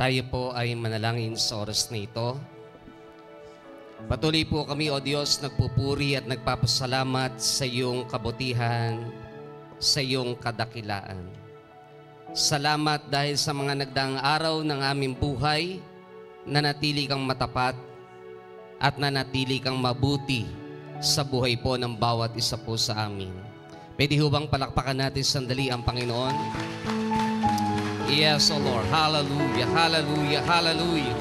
Tayo po ay manalangin sa oras na ito. Patuloy po kami, O Diyos, nagpupuri at nagpapasalamat sa iyong kabutihan, sa iyong kadakilaan. Salamat dahil sa mga nagdaang araw ng aming buhay, nanatili kang matapat at nanatili kang mabuti sa buhay po ng bawat isa po sa amin. Pwede ho bang palakpakan natin sandali ang Panginoon? Yes, O Lord. Hallelujah, hallelujah, hallelujah.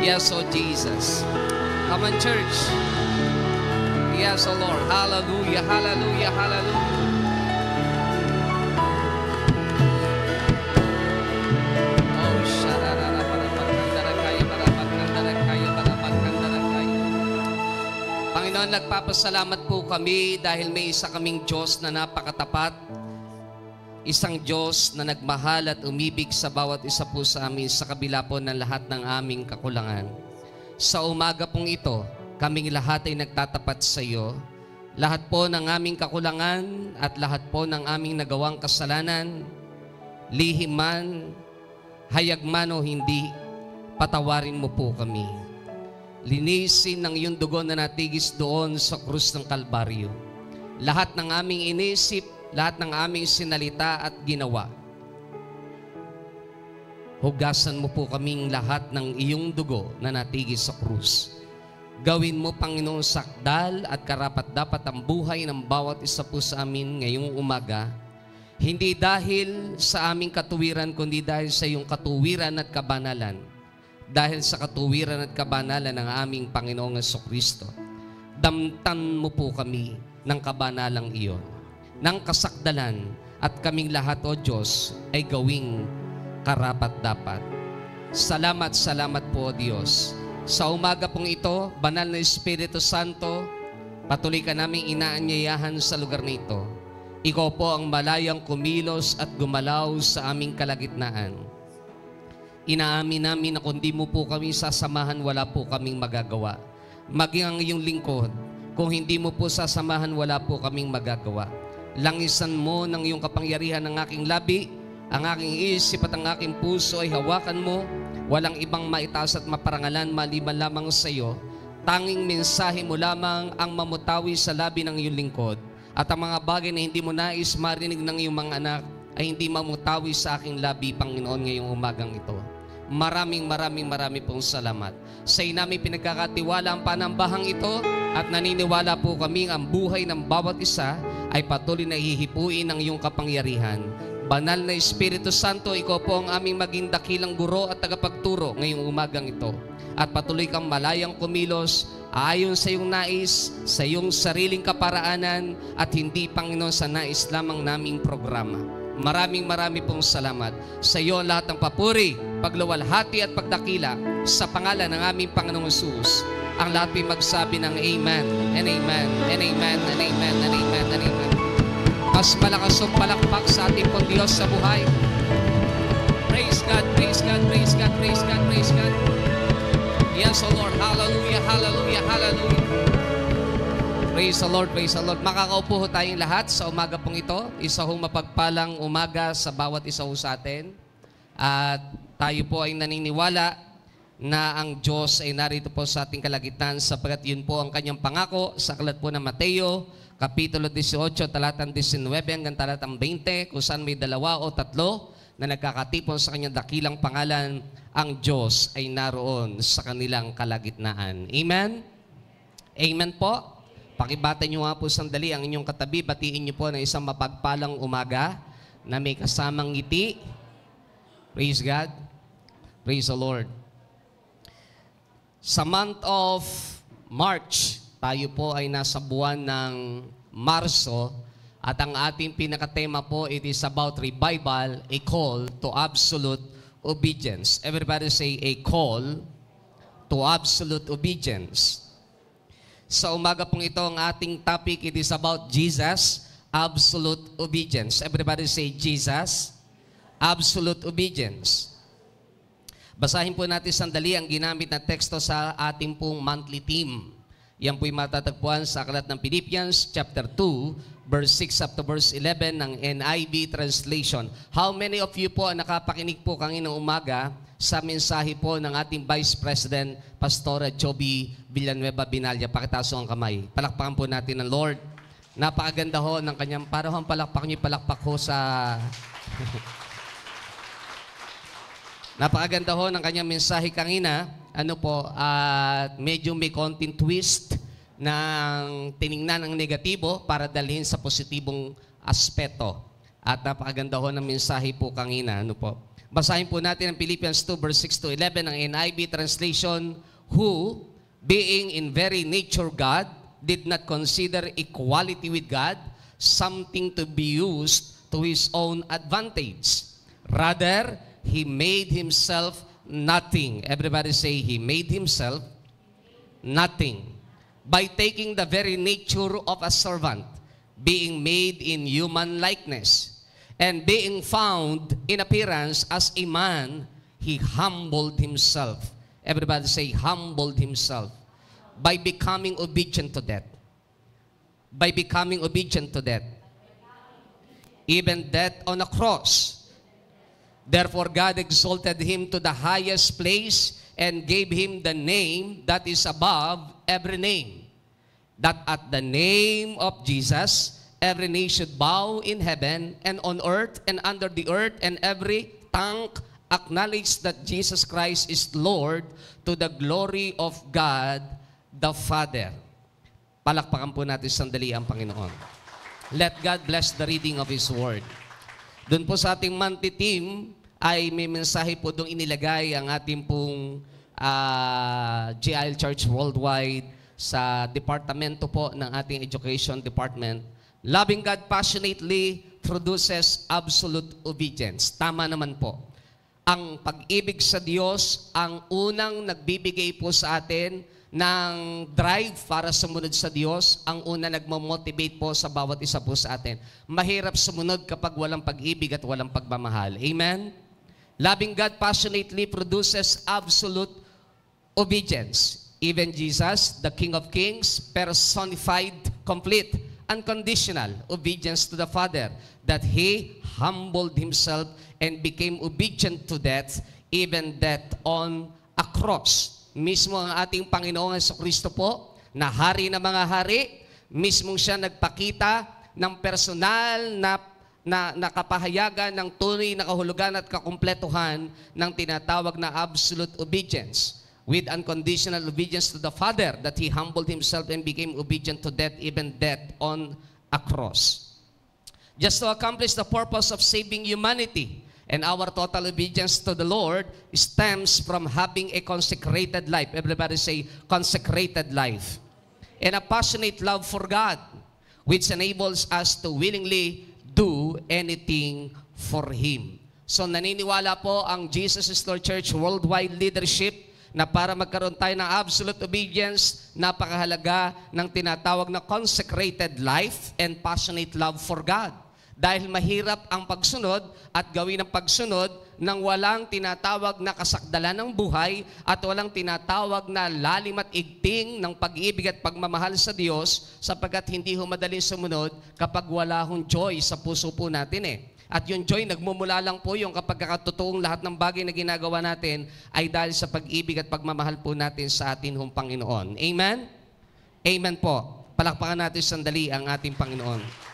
Yes, O Jesus. Come on, church. Yes, O Lord. Hallelujah, hallelujah, hallelujah. Oh, shararara, parapagkandarakaya, parapagkandarakaya, parapagkandarakaya. Panginoon, nagpapasalamat po kami dahil may isa kaming Diyos na napakatapat. Isang Diyos na nagmahal at umibig sa bawat isa po sa amin sa kabila po ng lahat ng aming kakulangan. Sa umaga pong ito, kaming lahat ay nagtatapat sa iyo. Lahat po ng aming kakulangan at lahat po ng aming nagawang kasalanan, lihim man, hayag man o hindi, patawarin mo po kami. Linisin ng iyong dugo na natigis doon sa krus ng Kalbaryo. Lahat ng aming inisip, lahat ng aming sinalita at ginawa. Hugasan mo po kaming lahat ng iyong dugo na natigis sa krus. Gawin mo, Panginoon, sakdal at karapat-dapat ang buhay ng bawat isa po sa amin ngayong umaga. Hindi dahil sa aming katuwiran, kundi dahil sa iyong katuwiran at kabanalan. Dahil sa katuwiran at kabanalan ng aming Panginoong Jesucristo. Damtan mo po kami ng kabanalang iyon, ng kasakdalan, at kaming lahat, O Diyos, ay gawing karapat-dapat. Salamat, salamat po, O Diyos. Sa umaga pong ito, Banal na Espiritu Santo, patuloy ka naming inaanyayahan sa lugar na ito. Ikaw po ang malayang kumilos at gumalaw sa aming kalagitnaan. Inaamin namin na kundi mo po kami sasamahan, wala po kaming magagawa. Maging ang iyong lingkod, kung hindi mo po sasamahan, wala po kaming magagawa. Langisan mo ng iyong kapangyarihan ng aking labi, ang aking isip at ang aking puso ay hawakan mo. Walang ibang maitaas at maparangalan maliban lamang sa iyo. Tanging mensahe mo lamang ang mamutawi sa labi ng iyong lingkod. At ang mga bagay na hindi mo nais marinig ng iyong mga anak ay hindi mamutawi sa aking labi, Panginoon, ngayong umagang ito. Maraming pong salamat. Sa inaming pinagkakatiwala ang panambahang ito at naniniwala po kami ang buhay ng bawat isa ay patuloy na hihipuin ng iyong kapangyarihan. Banal na Espiritu Santo, ikaw po ang aming maging dakilang guro at tagapagturo ngayong umagang ito. At patuloy kang malayang kumilos ayon sa iyong nais, sa iyong sariling kaparaanan at hindi, Panginoon, sa nais lamang naming programa. Maraming pong salamat. Sa iyo lahat ng papuri, pagluwalhati at pagdakila sa pangalan ng aming Panginoong Hesus. Ang lahat ay magsabi ng Amen and Amen and Amen and Amen and Amen and Amen. Mas malakas ang palakpak sa ating pong Diyos sa buhay. Praise God, praise God, praise God, praise God, praise God. Yes, O Lord. Hallelujah, hallelujah, hallelujah. Praise the Lord, praise the Lord. Makakaupo ho tayong lahat sa umaga pong ito. Isa hong mapagpalang umaga sa bawat isa ho sa atin. At tayo po ay naniniwala na ang Diyos ay narito po sa ating kalagitnaan sapagkat yun po ang kanyang pangako sa aklat po ng Mateo, Kapitulo 18, talatang 19 hanggang talatang 20, kung saan may dalawa o tatlo na nagkakatipon sa kanyang dakilang pangalan, ang Diyos ay naroon sa kanilang kalagitnaan. Amen? Amen po? Pakibata nyo nga po sandali ang inyong katabi, batiin nyo po ng isang mapagpalang umaga na may kasamang ngiti. Praise God. Praise the Lord. Sa month of March, tayo po ay nasa buwan ng Marso at ang ating pinakatema po, it is about revival, a call to absolute obedience. Everybody say, a call to absolute obedience. Sa umaga pong ito, ang ating topic, it is about Jesus, absolute obedience. Everybody say, Jesus, absolute obedience. Basahin po natin sandali ang ginamit na teksto sa ating pong monthly theme. Yan po'y matatagpuan sa aklat ng Philippians chapter 2, verse 6 up to verse 11 ng NIV translation. How many of you po ang nakapakinig po kaninang umaga sa mensahe po ng ating Vice President, Pastora Joby Villanueva Binalya. Pakitaas ang kamay. Palakpakan po natin ang Lord. Napakaganda ho ng kanyang, para ho ang palakpak niyo, palakpak ho sa... Napakaganda ho ng kanyang mensahe kanina. Ano po, at medyo may konting twist ng tiningnan ang negatibo para dalhin sa positibong aspeto. At napakaganda ho ng mensahe po kanina. Ano po? Basahin po natin ang Philippians 2 verse 6 to 11 ng NIV translation, who, being in very nature God, did not consider equality with God something to be used to his own advantage. Rather, he made himself nothing. Everybody say, he made himself nothing. By taking the very nature of a servant, being made in human likeness, and being found in appearance as a man, he humbled himself. Everybody say, humbled himself. By becoming obedient to death. By becoming obedient to death. Even death on a cross. Therefore, God exalted him to the highest place and gave him the name that is above every name. That at the name of Jesus, every knee should bow in heaven and on earth and under the earth, and every tongue acknowledge that Jesus Christ is Lord, to the glory of God the Father. Palakpakan po natin sandali ang Panginoon. Let God bless the reading of His Word. Doon po sa ating monthly team, ay may mensahe po doon inilagay ang ating pong GIL Church Worldwide sa departamento po ng ating Education Department. Loving God passionately produces absolute obedience. Tama naman po. Ang pag-ibig sa Diyos ang unang nagbibigay po sa atin ng drive para sumunod sa Diyos, ang una nagmamotivate po sa bawat isa po sa atin. Mahirap sumunod kapag walang pag-ibig at walang pagmamahal. Amen? Loving God passionately produces absolute obedience. Even Jesus, the King of Kings, personified complete, unconditional obedience to the Father, that He humbled Himself and became obedient to death, even death on a cross. Mismo ang ating Panginoong Jesucristo po, na hari na mga hari, mismong siya nagpakita ng personal na kapahayagan ng tunay na kahulugan at kakumpletuhan ng tinatawag na absolute obedience, with unconditional obedience to the Father, that He humbled Himself and became obedient to death, even death on a cross. Just to accomplish the purpose of saving humanity. And our total obedience to the Lord stems from having a consecrated life. Everybody say, consecrated life. And a passionate love for God, which enables us to willingly do anything for Him. So naniniwala po ang Jesus is Lord Church Worldwide Leadership na para magkaroon tayo ng absolute obedience, napakahalaga ng tinatawag na consecrated life and passionate love for God. Dahil mahirap ang pagsunod at gawin ang pagsunod nang walang tinatawag na kasakdalan ng buhay at walang tinatawag na lalim at igting ng pag-ibig at pagmamahal sa Diyos, sapagkat hindi ho madaling sumunod kapag wala hong joy sa puso po natin eh. At yung joy, nagmumula lang po yung kapag kakatotoong lahat ng bagay na ginagawa natin ay dahil sa pag-ibig at pagmamahal po natin sa atin hong Panginoon. Amen? Amen po. Palakpakan natin sandali ang ating Panginoon.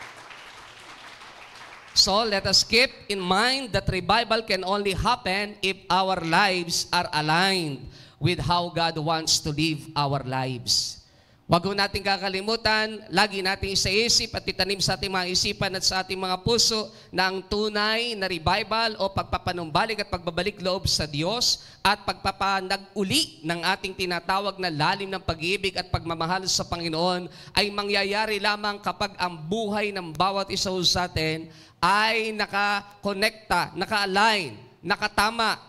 So, let us keep in mind that revival can only happen if our lives are aligned with how God wants to live our lives. Huwag ho natin kakalimutan, lagi natin isaisip at itanim sa ating mga isipan at sa ating mga puso na ang tunay na revival o pagpapanumbalik at pagbabalik loob sa Diyos at pagpapanag-uli ng ating tinatawag na lalim ng pag-ibig at pagmamahal sa Panginoon ay mangyayari lamang kapag ang buhay ng bawat isa sa atin ay nakakonekta, naka-align, nakatama,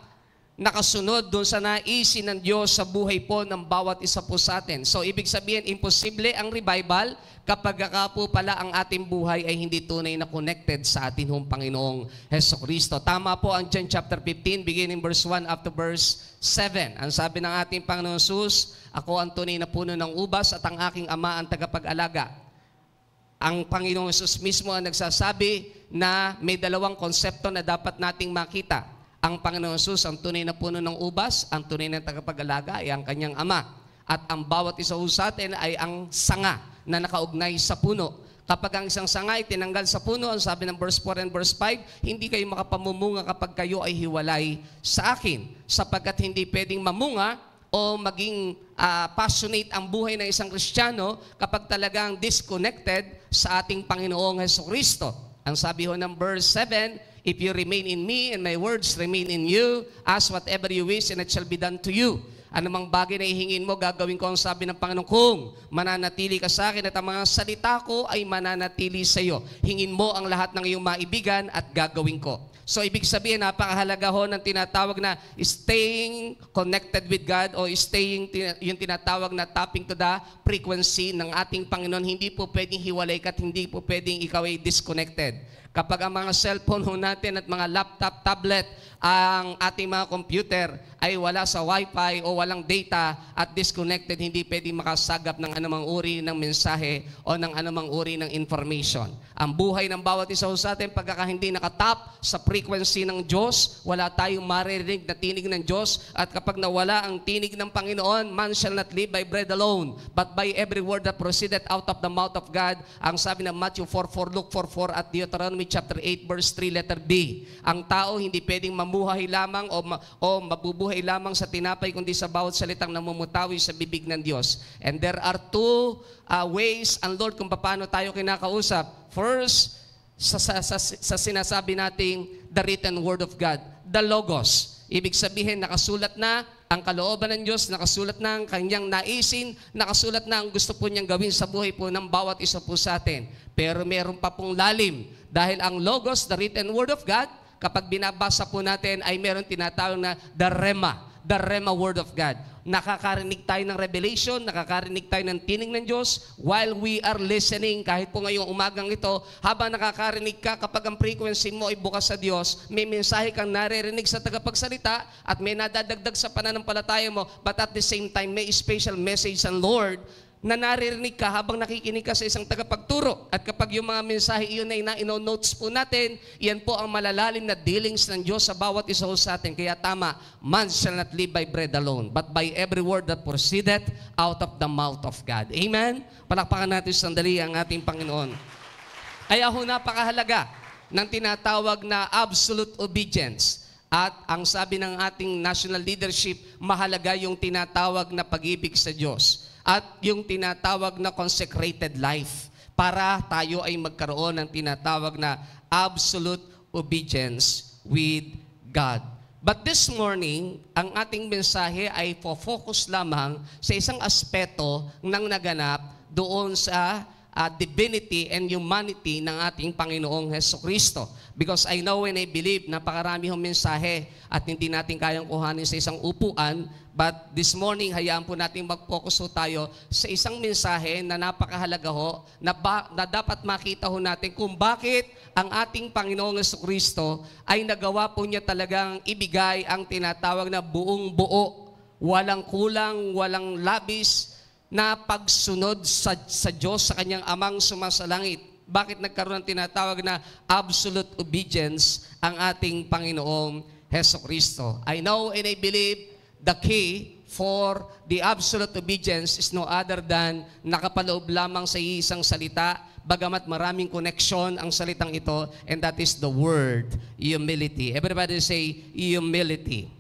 nakasunod doon sa naisin ng Diyos sa buhay po ng bawat isa po sa atin. So, ibig sabihin, imposible ang revival kapag po pala ang ating buhay ay hindi tunay na connected sa atin hong Panginoong Hesukristo. Tama po ang John chapter 15, beginning verse 1 up to verse 7. Ang sabi ng ating Panginoong Jesus, ako ang tunay na puno ng ubas at ang aking ama ang tagapag-alaga. Ang Panginoong Jesus mismo ang nagsasabi na may dalawang konsepto na dapat nating makita. Ang Panginoon Jesus, ang tunay na puno ng ubas, ang tunay na tagapag-alaga ay ang kanyang Ama. At ang bawat isa sa atin ay ang sanga na nakaugnay sa puno. Kapag ang isang sanga ay tinanggal sa puno, ang sabi ng verse 4 and verse 5, hindi kayo makapamumunga kapag kayo ay hiwalay sa akin. Sapagkat hindi pwedeng mamunga o maging passionate ang buhay ng isang Kristiyano kapag talagang disconnected sa ating Panginoong Hesukristo. Ang sabi ho ng verse 7, if you remain in me and my words remain in you, ask whatever you wish and it shall be done to you. Anumang bagay na ihingin mo, gagawin ko, ang sabi ng Panginoon, kung mananatili ka sa akin at ang mga salita ko ay mananatili sa iyo. Hingin mo ang lahat ng iyong maibigan at gagawin ko. So, ibig sabihin, napakahalaga ho ng tinatawag na staying connected with God o staying, yung tinatawag na tapping to the frequency ng ating Panginoon. Hindi po pwedeng hiwalay ka at hindi po pwedeng ikaw ay disconnected. Kapag ang mga cellphone ho natin at mga laptop, tablet, ang ating mga computer ay wala sa wifi o walang data at disconnected, hindi pwedeng makasagap ng anumang uri ng mensahe o ng anumang uri ng information. Ang buhay ng bawat isa sa atin, pagka hindi nakatap sa frequency ng Diyos, wala tayong maririnig na tinig ng Diyos. At kapag nawala ang tinig ng Panginoon, man shall not live by bread alone, but by every word that proceedeth out of the mouth of God. Ang sabi ng Matthew 4:4, Luke 4:4 at Deuteronomy chapter 8 verse 3 letter B. Ang tao hindi pwedeng mamuhay lamang o mabubuhay lamang sa tinapay, kundi sa bawat salitang namumutawi sa bibig ng Diyos. And there are two ways ang Lord kung paano tayo kinakausap. First, sa sinasabi nating the written word of God, the Logos. Ibig sabihin, nakasulat na ang kalooban ng Diyos, nakasulat na ang kanyang naisin, nakasulat na ang gusto po niyang gawin sa buhay po ng bawat isa po sa atin. Pero meron pa pong lalim. Dahil ang Logos, the written word of God, kapag binabasa po natin ay meron tinatawag na the Rema word of God. Nakakarinig tayo ng revelation, nakakarinig tayo ng tinig ng Diyos while we are listening. Kahit po ngayong umagang ito, habang nakakarinig ka, kapag ang frequency mo ay bukas sa Diyos, may mensahe kang naririnig sa tagapagsalita at may nadadagdag sa pananampalataya mo, but at the same time, may special message sa Lord na naririnig ka habang nakikinig ka sa isang tagapagturo. At kapag yung mga mensahe iyon ay na-notes po natin, yan po ang malalalim na dealings ng Diyos sa bawat isa sa atin. Kaya tama, man shall not live by bread alone, but by every word that proceedeth out of the mouth of God. Amen? Palakpakan natin sandali ang ating Panginoon. Kaya ho, napakahalaga ng tinatawag na absolute obedience. At ang sabi ng ating national leadership, mahalaga yung tinatawag na pag-ibig sa Diyos at yung tinatawag na consecrated life para tayo ay magkaroon ng tinatawag na absolute obedience with God. But this morning, ang ating mensahe ay focus lamang sa isang aspeto ng naganap doon sa divinity and humanity ng ating Panginoong Hesukristo. Because I know and I believe napakarami hong mensahe at hindi natin kayang kuhanin sa isang upuan. But this morning, hayaan po natin mag-focus ho tayo sa isang mensahe na napakahalaga ho, na dapat makita ho natin kung bakit ang ating Panginoong Hesukristo ay nagawa po niya talagang ibigay ang tinatawag na buong buo, walang kulang, walang labis, na pagsunod sa Diyos, sa kanyang amang sumasalangit. Bakit nagkaroon ng tinatawag na absolute obedience ang ating Panginoong Hesukristo? I know and I believe the key for the absolute obedience is no other than nakapaloob lamang sa isang salita, bagamat maraming connection ang salitang ito, and that is the word, humility. Everybody say, humility.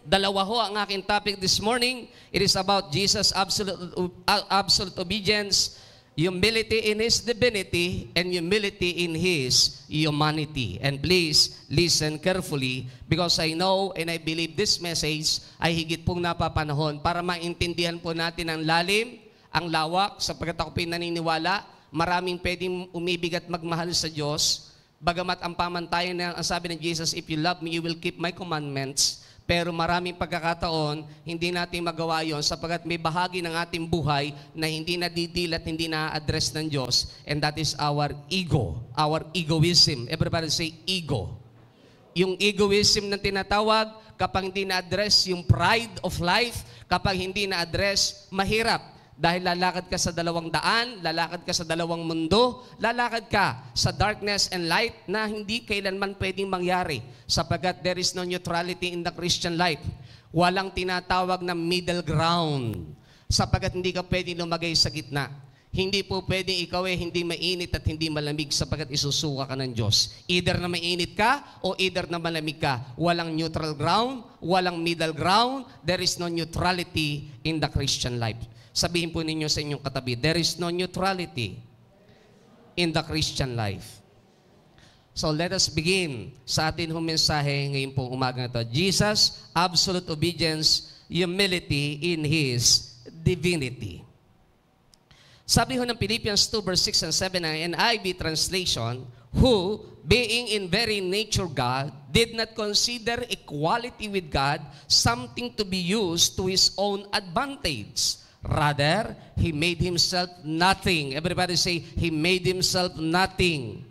Dalawa ho ang aking topic this morning. It is about Jesus' absolute obedience, humility in His divinity, and humility in His humanity. And please, listen carefully because I know and I believe this message ay higit pong napapanahon para maintindihan po natin ang lalim, ang lawak, sapagkat ako pinaniniwala, maraming pwedeng umibig at magmahal sa Diyos. Bagamat ang pamantayan na ang sabi ng Jesus, if you love me, you will keep my commandments. Pero maraming pagkakataon, hindi natin magawa yon sapagkat may bahagi ng ating buhay na hindi nadidil at hindi na-address ng Diyos. And that is our ego, our egoism. Everybody say ego. Yung egoism na tinatawag, kapag hindi na-address yung pride of life, kapag hindi na-address, mahirap. Dahil lalakad ka sa dalawang daan, lalakad ka sa dalawang mundo, lalakad ka sa darkness and light na hindi kailanman pwedeng mangyari sapagkat there is no neutrality in the Christian life. Walang tinatawag na middle ground sapagkat hindi ka pwedeng lumagay sa gitna. Hindi po pwedeng ikaw hindi mainit at hindi malamig sapagkat isusuka ka ng Diyos. Either na mainit ka o either na malamig ka. Walang neutral ground, walang middle ground. There is no neutrality in the Christian life. Sabihin po ninyo sa inyong katabi, there is no neutrality in the Christian life. So let us begin sa atin hong mensahe ngayon pong umaga na ito. Jesus, absolute obedience, humility in His divinity. Sabi ho ng Philippians 2 verse 6 and 7 ng NIV translation, who, being in very nature God, did not consider equality with God something to be used to His own advantage. Rather, He made Himself nothing. Everybody say, He made Himself nothing.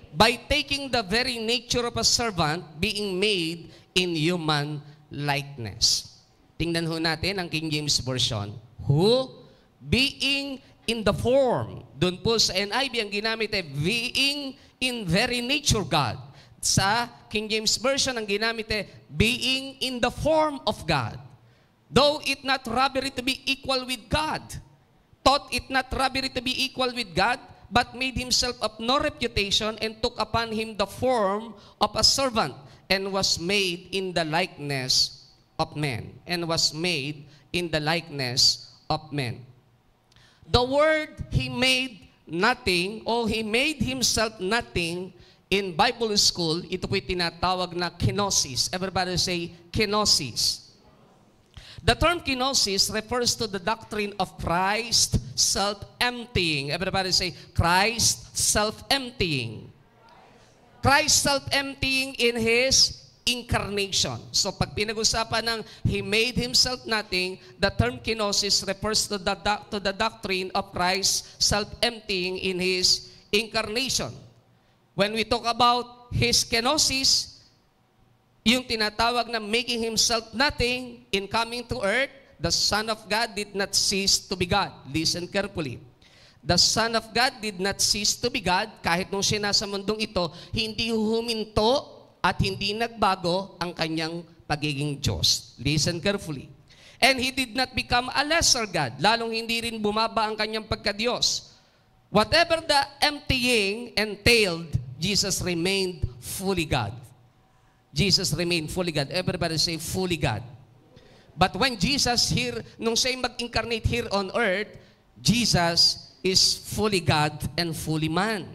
By taking the very nature of a servant, being made in human likeness. Tingnan ho natin ang King James Version. Who, being in the form. Doon po sa NIV ang ginamit ay being in very nature God. Sa King James Version ang ginamit ay being in the form of God. Though it not robbery to be equal with God, thought it not robbery to be equal with God, but made Himself of no reputation and took upon Him the form of a servant and was made in the likeness of men. And was made in the likeness of men. The word He made nothing or He made Himself nothing in Bible school, ito po'y tinatawag na kenosis. Everybody say kenosis. The term kenosis refers to the doctrine of Christ self-emptying. Everybody say, Christ self-emptying. Christ self-emptying in His incarnation. So pag pinag-usapan ng He made Himself nothing, the term kenosis refers to the doctrine of Christ self-emptying in His incarnation. When we talk about His kenosis, yung tinatawag na making Himself nothing in coming to earth, the Son of God did not cease to be God. Listen carefully. The Son of God did not cease to be God. Kahit nung siya nasa mundong ito, hindi huminto at hindi nagbago ang kanyang pagiging Diyos. Listen carefully. And He did not become a lesser God. Lalong hindi rin bumaba ang kanyang pagka-Diyos. Whatever the emptying entailed, Jesus remained fully God. Jesus remained fully God. Everybody say, fully God. But when Jesus here, nung siya mag-incarnate here on earth, Jesus is fully God and fully man.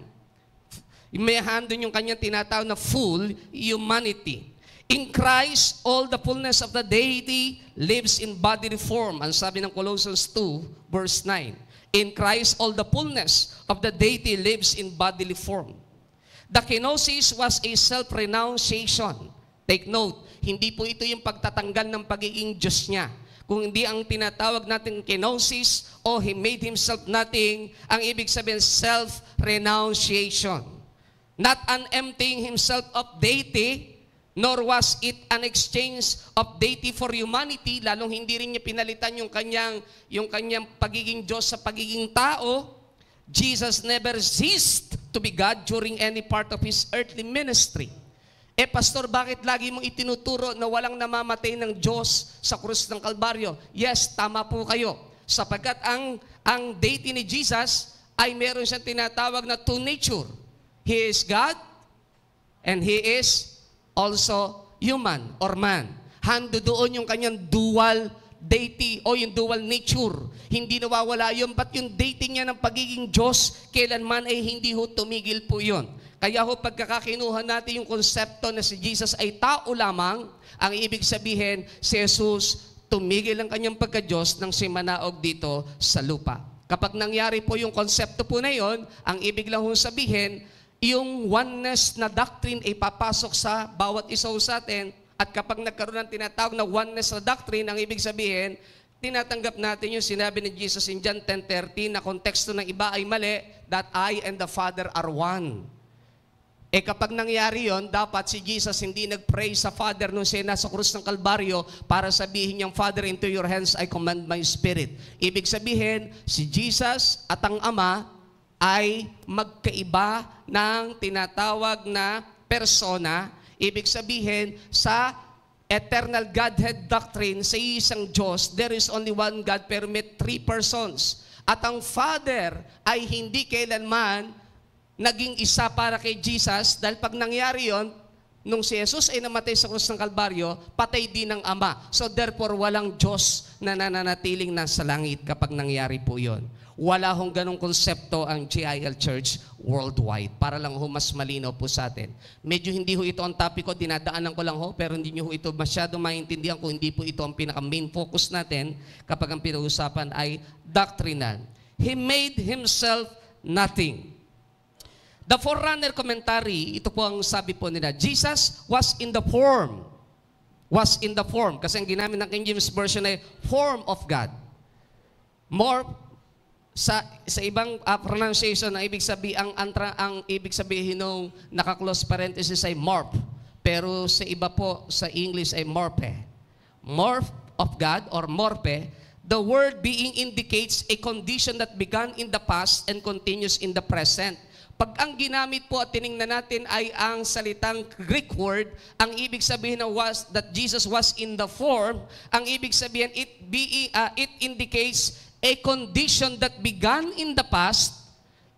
May handon yung kanyang tinatawag na full humanity. In Christ, all the fullness of the deity lives in bodily form. Ang sabi ng Colossians 2, verse 9. In Christ, all the fullness of the deity lives in bodily form. The kenosis was a self-renunciation. Take note, hindi po ito yung pagtatanggal ng pagiging Diyos niya. Kung hindi ang tinatawag natin kenosis o He made Himself nothing, ang ibig sabihin self-renunciation. Not an emptying Himself of deity, nor was it an exchange of deity for humanity, lalong hindi rin niya pinalitan yung kanyang pagiging Diyos sa pagiging tao. Jesus never ceased to be God during any part of His earthly ministry. Pastor, bakit lagi mong itinuturo na walang namamatay ng Diyos sa krus ng Kalbaryo? Yes, tama po kayo. Sapagkat ang deity ni Jesus ay meron siyang tinatawag na two nature. He is God and He is also human or man. Hando doon yung kanyang dual deity o yung dual nature. Hindi nawawala yun, but yung deity niya ng pagiging Diyos, kailanman ay hindi ho tumigil po yun. Kaya ho pagkakakinuha natin yung konsepto na si Jesus ay tao lamang, ang ibig sabihin, si Jesus tumigil ang kanyang pagka-Diyos nang simanaog dito sa lupa. Kapag nangyari po yung konsepto po na yun, ang ibig lang ho sabihin, yung oneness na doctrine ay papasok sa bawat isa sa atin. At kapag nagkaroon ng tinatawag na oneness na doctrine, ang ibig sabihin, tinatanggap natin yung sinabi ni Jesus in John 10:13 na konteksto ng iba ay mali, that I and the Father are one. Kapag nangyari yon, dapat si Jesus hindi nag-pray sa Father nung siya nasa krus ng Kalbaryo para sabihin niyang, Father, into your hands I command my spirit. Ibig sabihin, si Jesus at ang Ama ay magkaiba ng tinatawag na persona. Ibig sabihin, sa eternal Godhead doctrine, sa isang Diyos, there is only one God pero may 3 persons. At ang Father ay hindi kailanman naging isa para kay Jesus, dahil pag nangyari yon, nung si Jesus ay namatay sa krus ng Kalbaryo, patay din ang Ama. So therefore, walang Diyos na nananatiling nasa langit kapag nangyari po yon. Wala hong ganong konsepto ang GIL Church worldwide. Para lang ho mas malinaw po sa atin. Medyo hindi ho ito ang topic ko, dinadaanan ko lang ho, pero hindi nyo ho ito masyado maintindihan kung hindi po ito ang pinaka-main focus natin kapag ang pinag-usapan ay doctrinal. He made Himself nothing. The Forerunner Commentary, ito po ang sabi po nila, Jesus was in the form. Was in the form. Kasi ang ginamit ng King James Version ay form of God. More, sa ibang pronunciation, ang ibig sabihin, ang ibig sabihin nung naka-close parenthesis ay morph. Pero sa iba po, sa English ay morphe. Morph of God or morphe, the word being indicates a condition that began in the past and continues in the present. Pag ang ginamit po at tiningnan natin ay ang salitang Greek word, ang ibig sabihin na that Jesus was in the form, ang ibig sabihin it indicates a condition that began in the past.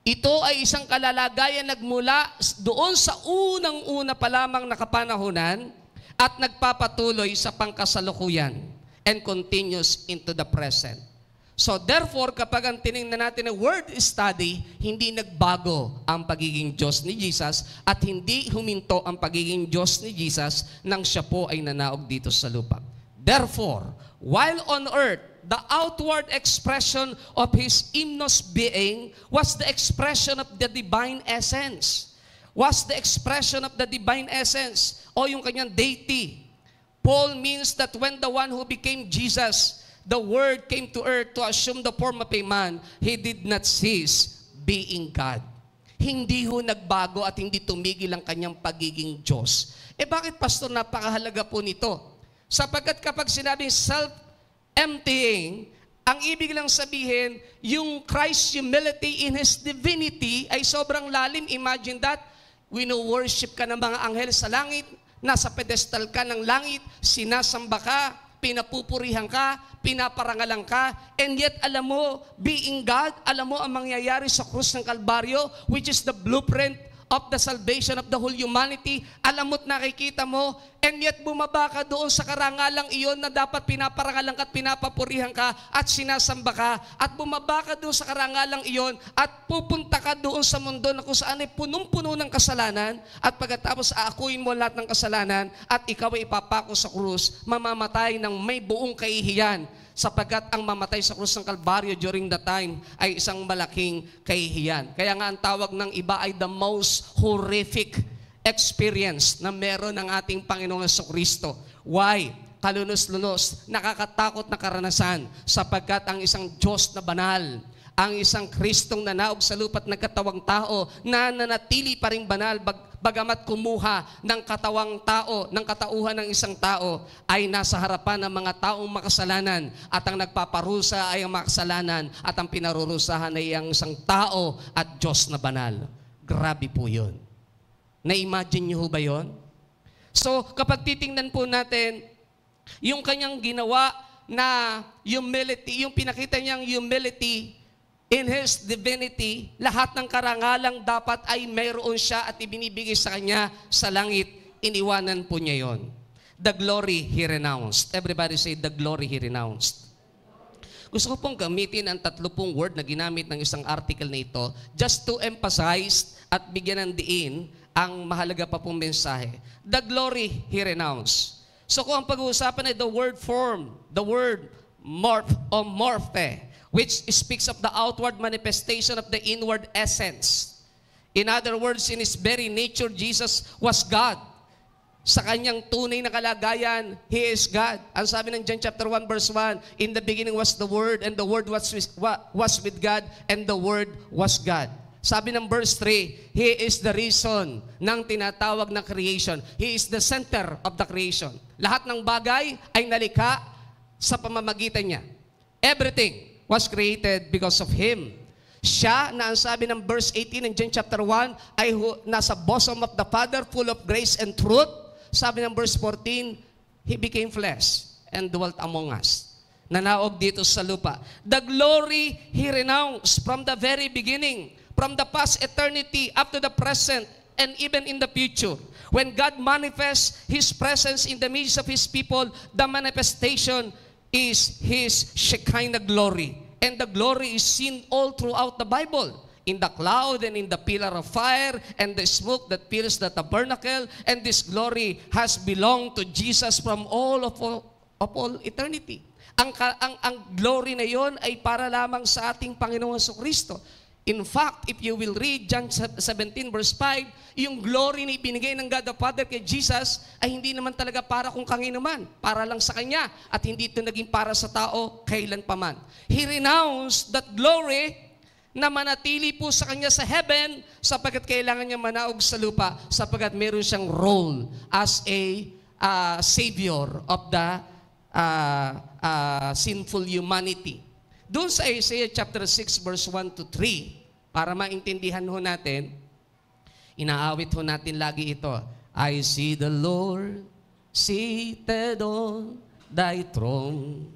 Ito ay isang kalalagayan nagmula doon sa unang-una pa lamang na kapanahunan at nagpapatuloy sa pangkasalukuyan and continues into the present. So therefore, kapag ang tinignan natin ng word study, hindi nagbago ang pagiging Diyos ni Jesus at hindi huminto ang pagiging Diyos ni Jesus nang siya po ay nanaog dito sa lupa. Therefore, while on earth, the outward expression of His imnos being was the expression of the divine essence. Was the expression of the divine essence o yung kanyang deity. Paul means that when the one who became Jesus, the Word came to earth to assume the form of a man, He did not cease being God. Hindi ho nagbago at hindi tumigil ang kanyang pagiging Diyos. Bakit, Pastor, napakahalaga po nito? Sapagkat kapag sinabing self-emptying, ang ibig lang sabihin, yung Christ's humility in His divinity ay sobrang lalim. Imagine that, wino-worship ka ng mga anghel sa langit, nasa pedestal ka ng langit, sinasamba ka, pinapupurihan ka, pinaparangalan ka, and yet alam mo, being God, alam mo ang mangyayari sa krus ng Kalbaryo, which is the blueprint of the salvation of the whole humanity. Alam mo't nakikita mo, and yet bumaba ka doon sa karangalang iyon na dapat pinaparangalan ka at pinapapurihan ka at sinasamba ka, at bumaba ka doon sa karangalang iyon at pupunta ka doon sa mundo na kung saan ay punong-puno ng kasalanan, at pagkatapos aakuin mo lahat ng kasalanan at ikaw ay ipapako sa krus, mamamatay ng may buong kahihiyan, sapagkat ang mamatay sa krus ng Kalbaryo during the time ay isang malaking kahihiyan. Kaya nga ang tawag ng iba ay the most horrific experience na meron ng ating Panginoong Jesucristo. Why? Kalunos-lunos, nakakatakot na karanasan, sapagkat ang isang Diyos na banal, ang isang Kristong nanaog sa lupa at nagkatawang tao na nanatili pa rin banal bagamat kumuha ng katawang tao, ng katauhan ng isang tao, ay nasa harapan ng mga taong makasalanan at ang nagpaparusa ay ang makasalanan at ang pinarurusahan ay ang isang tao at Diyos na banal. Grabe po yun. Na-imagine niyo ba yun? So kapag titingnan po natin yung kanyang ginawa na humility, yung pinakita niyang humility in His divinity, lahat ng karangalang dapat ay mayroon siya at ibinibigay sa kanya sa langit. Iniwanan po niya yon. The glory He renounced. Everybody say, the glory He renounced. Gusto ko pong gamitin ang 30 word na ginamit ng isang article na ito just to emphasize at bigyan ng diin ang mahalaga pa pong mensahe. The glory He renounced. So kung ang pag-uusapan ay the word form, the word morph o morphe, which speaks of the outward manifestation of the inward essence. In other words, in His very nature, Jesus was God. Sa kanyang tunay na kalagayan, He is God. Ang sabi ng John chapter 1 verse 1, in the beginning was the Word, and the Word was with God, and the Word was God. Sabi ng verse 3, He is the reason ng tinatawag na creation. He is the center of the creation. Lahat ng bagay ay nalikha sa pamamagitan niya. Everything was created because of Him. Siya na ang sabi ng verse 18 in John chapter 1 ay nasa bosom of the Father, full of grace and truth. Sabi ng verse 14, He became flesh and dwelt among us. Nanaog dito sa lupa. The glory He renounced from the very beginning, from the past eternity up to the present and even in the future. When God manifests His presence in the midst of His people, the manifestation is His Shekinah glory. And the glory is seen all throughout the Bible. In the cloud and in the pillar of fire and the smoke that fills the tabernacle. And this glory has belonged to Jesus from all eternity. Ang glory na yon ay para lamang sa ating Panginoong Jesucristo. In fact, if you will read John 17 verse 5, yung glory na ibinigay ng God the Father kay Jesus ay hindi naman talaga para kung kanino-man, para lang sa Kanya, at hindi ito naging para sa tao kailan pa man. He renounced that glory na manatili po sa Kanya sa heaven sapagkat kailangan niya manaog sa lupa sapagkat meron siyang role as a savior of the sinful humanity. Doon sa Isaiah chapter 6 verse 1 to 3, para maintindihan ho natin, inaawit ho natin lagi ito. I see the Lord seated on thy throne,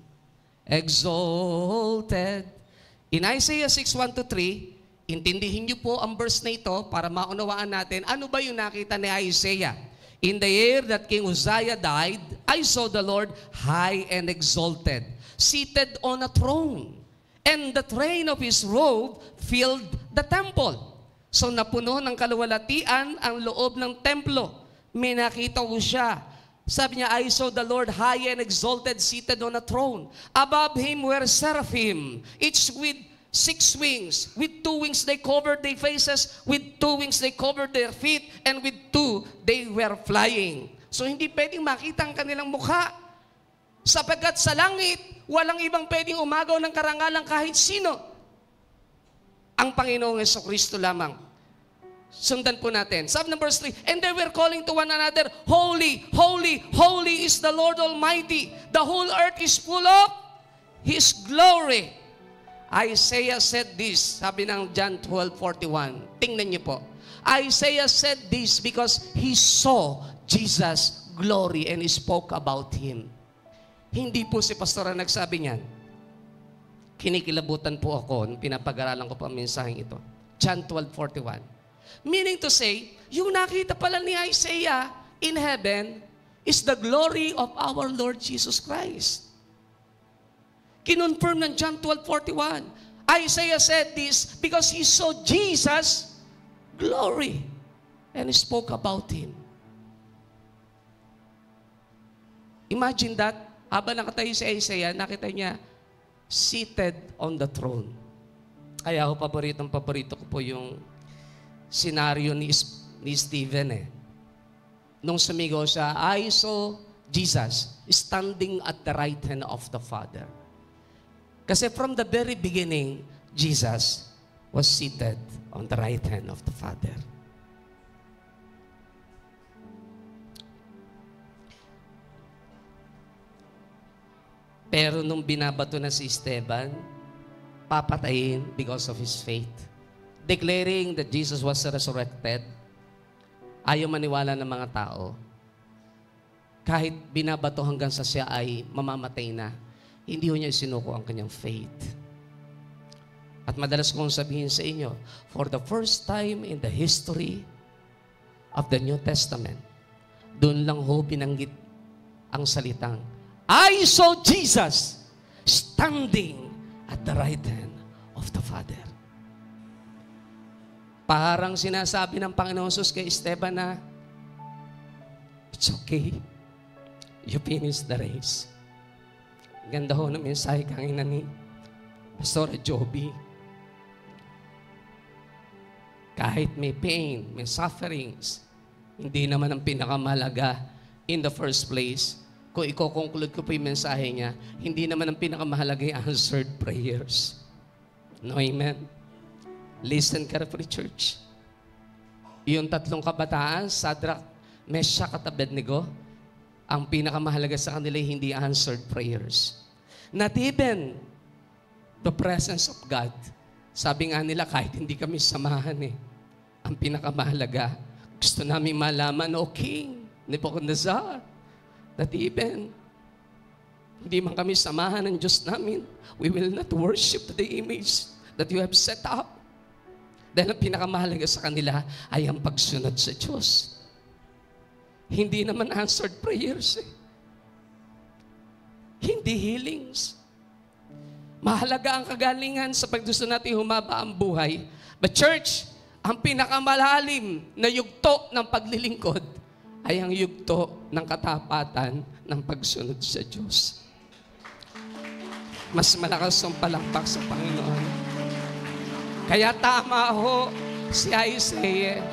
exalted. In Isaiah 6, 1 to 3, intindihin niyo po ang verse na ito para maunawaan natin ano ba yung nakita ni Isaiah. In the year that King Uzziah died, I saw the Lord high and exalted, seated on a throne. And the train of His robe filled the temple. So napuno ng kaluwalhatian ang loob ng templo. May nakita ko siya. Sabi niya, I saw the Lord high and exalted, seated on a throne. Above Him were seraphim, each with 6 wings. With 2 wings they covered their faces, with 2 wings they covered their feet, and with 2 they were flying. So hindi pwedeng makita ang kanilang mukha. Sapagkat sa langit, walang ibang pwedeng umagaw ng karangalan kahit sino. Ang Panginoong Jesucristo lamang. Sundan po natin. Sabi ng verse 3, and they were calling to one another, Holy, holy, holy is the Lord Almighty. The whole earth is full of His glory. Isaiah said this, sabi ng John 12:41. Tingnan niyo po. Isaiah said this because he saw Jesus' glory and he spoke about Him. Hindi po si pastor ang nagsabi niyan. Kinikilabutan po ako nung pinapag-aralan ko pa ang mensaheng ito. John 12:41. Meaning to say, yung nakita pala ni Isaiah in heaven is the glory of our Lord Jesus Christ. Kinonfirm ng John 12:41. Isaiah said this because he saw Jesus' glory and he spoke about Him. Imagine that. Habang nakatayo si Isaiah, nakita niya, seated on the throne. Kaya ako paborito ko po yung senaryo ni Stephen eh. Nung sumigaw siya, I saw Jesus standing at the right hand of the Father. Kasi from the very beginning, Jesus was seated on the right hand of the Father. Pero nung binabato na si Esteban, papatayin because of his faith. Declaring that Jesus was resurrected, ayaw maniwala ng mga tao. Kahit binabato hanggang sa siya ay mamamatay na, hindi niya sinuko ang kanyang faith. At madalas kong sabihin sa inyo, for the first time in the history of the New Testament, doon lang ho binanggit ang salitang, I saw Jesus standing at the right hand of the Father. Parang sinasabi ng Panginoon Jesus kay Esteban na, it's okay. You finish the race. Ganda ho ng mensahe kanina ni Pastor Joby. Kahit may pain, may sufferings, hindi naman ang pinakamahalaga in the first place. Kung i-conclude ko po yung mensahe niya, hindi naman ang pinakamahalaga yung answered prayers. No, amen? Listen carefully, church. Yung tatlong kabataan, Shadrach, Meshach at Abednego, ang pinakamahalaga sa kanila hindi answered prayers. Not even the presence of God. Sabi nga nila, kahit hindi kami samahan ang pinakamahalaga, gusto namin malaman, O King Nebuchadnezzar, that even hindi man kami samahan ng Diyos namin, we will not worship the image that you have set up. Dahil ang pinakamahalaga sa kanila ay ang pagsunod sa Diyos. Hindi naman answered prayers Hindi healings. Mahalaga ang kagalingan sa paggusto natin humaba ang buhay. But church, ang pinakamalalim na yugto ng paglilingkod ay ang yugto ng katapatan ng pagsunod sa Diyos. Mas malakas ang palakpak sa Panginoon. Kaya tama ho si Isaiah.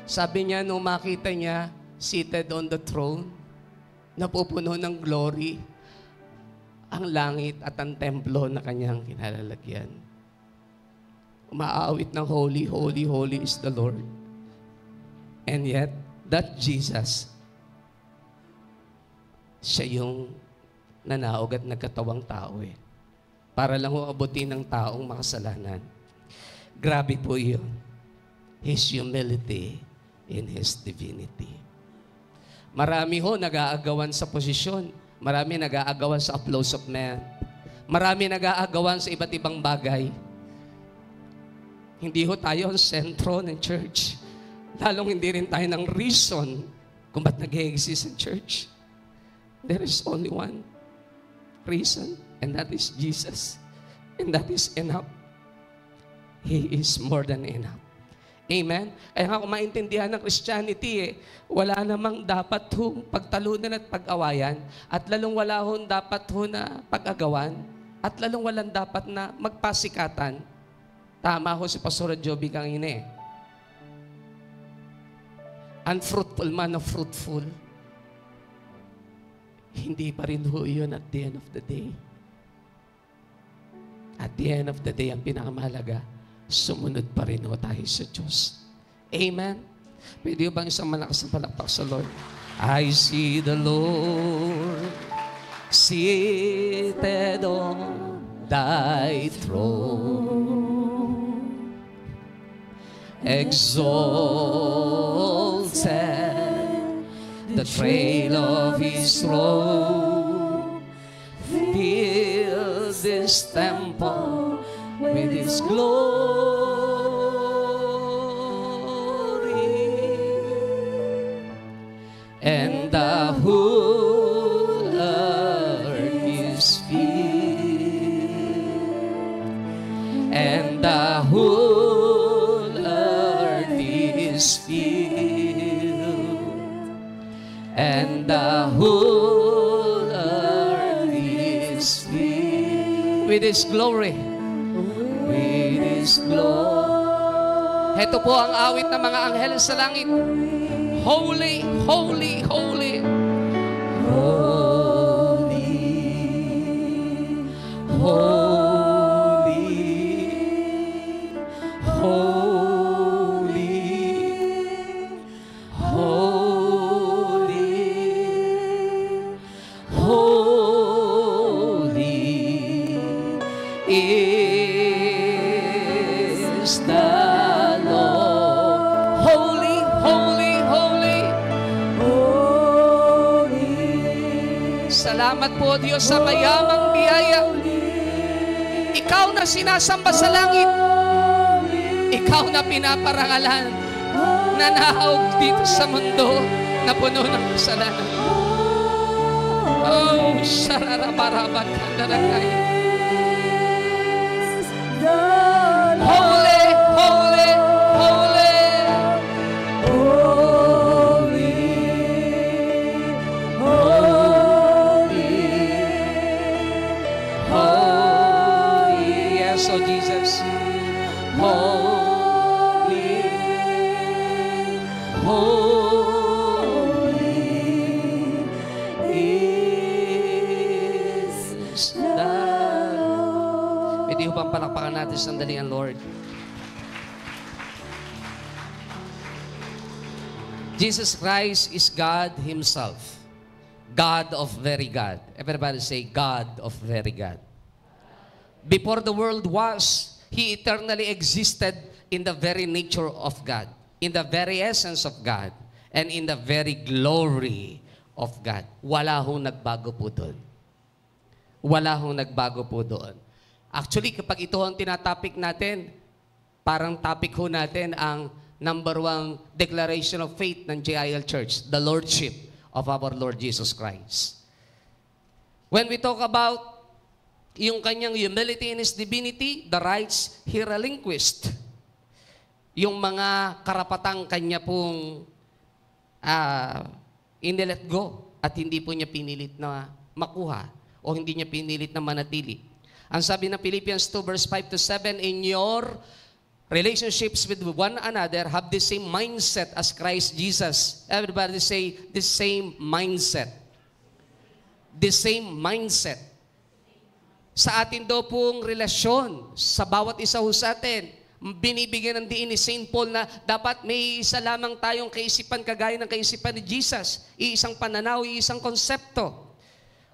Sabi niya nung makita niya seated on the throne, napupuno ng glory ang langit at ang templo na kanyang kinalalagyan. Umaawit ng holy, holy, holy is the Lord. And yet, that Jesus, siya yung nanaog at nagkatawang tao para lang ho abutin ng taong makasalanan. Grabe po yun. His humility in His divinity. Marami ho nag-aagawan sa posisyon. Marami nag-aagawan sa applause of man. Marami nag-aagawan sa iba't ibang bagay. Hindi ho tayo ang sentro ng church. Lalong hindi rin tayo ng reason kung ba't nag-exist ang church. There is only one reason, and that is Jesus. And that is enough. He is more than enough. Amen? Kaya nga kung maintindihan ng Christianity, wala namang dapat hong pagtalunan at pag-awayan, at lalong wala hong dapat ho na pag-agawan, at lalong walang dapat na magpasikatan. Tama ho si Pastor Joby kanina Unfruitful man of fruitful. Hindi pa rin ho yun at the end of the day. At the end of the day, ang pinakamahalaga, sumunod pa rin ho tayo sa Diyos. Amen? Pwede bang isang malakas na palakpak sa Lord? I see the Lord seated on thy throne, exalted, the trail of His robe fills this temple with His glory, and the whole earth is filled, and the whole earth is filled, and the whole earth is filled with His glory. With His glory. Ito po ang awit ng mga anghel sa langit. Holy, holy, holy. Holy, holy, holy, holy, holy is the Lord. Holy, holy, holy, holy. Salamat po, Diyos, sa mayamang biyaya. Ikaw na sinasamba sa langit. Ikaw na pinaparangalan. Nanahaog dito sa mundo na puno ng kasalanan. Oh, sararabarabat ka na lang kayo. Holy, holy, holy, holy, holy, holy. Yes, oh Jesus. Holy, holy is the Lord. Pwede Mabuti ho bang palakpakan natin sandali ang Lord. Jesus Christ is God Himself. God of very God. Everybody say, God of very God. Before the world was, He eternally existed in the very nature of God, in the very essence of God, and in the very glory of God. Wala hong nagbago po doon. Wala hong nagbago po doon. Actually, kapag ito ang tinatopic natin, parang topic ho natin ang number 1 declaration of faith ng JIL Church, the Lordship of our Lord Jesus Christ. When we talk about yung kanyang humility in His divinity, the rights He relinquished, yung mga karapatang kanya pong inilet go at hindi po niya pinilit na makuha o hindi niya pinilit na manatili. Ang sabi ng Philippians 2 verse 5 to 7, in your relationships with one another, have the same mindset as Christ Jesus. Everybody say, the same mindset. The same mindset. Sa atin daw pong relasyon, sa bawat isa ho sa atin, binibigyan ng diin ni St. Paul na dapat may isa lamang tayong kaisipan kagaya ng kaisipan ni Jesus. Iisang pananaw, iisang konsepto.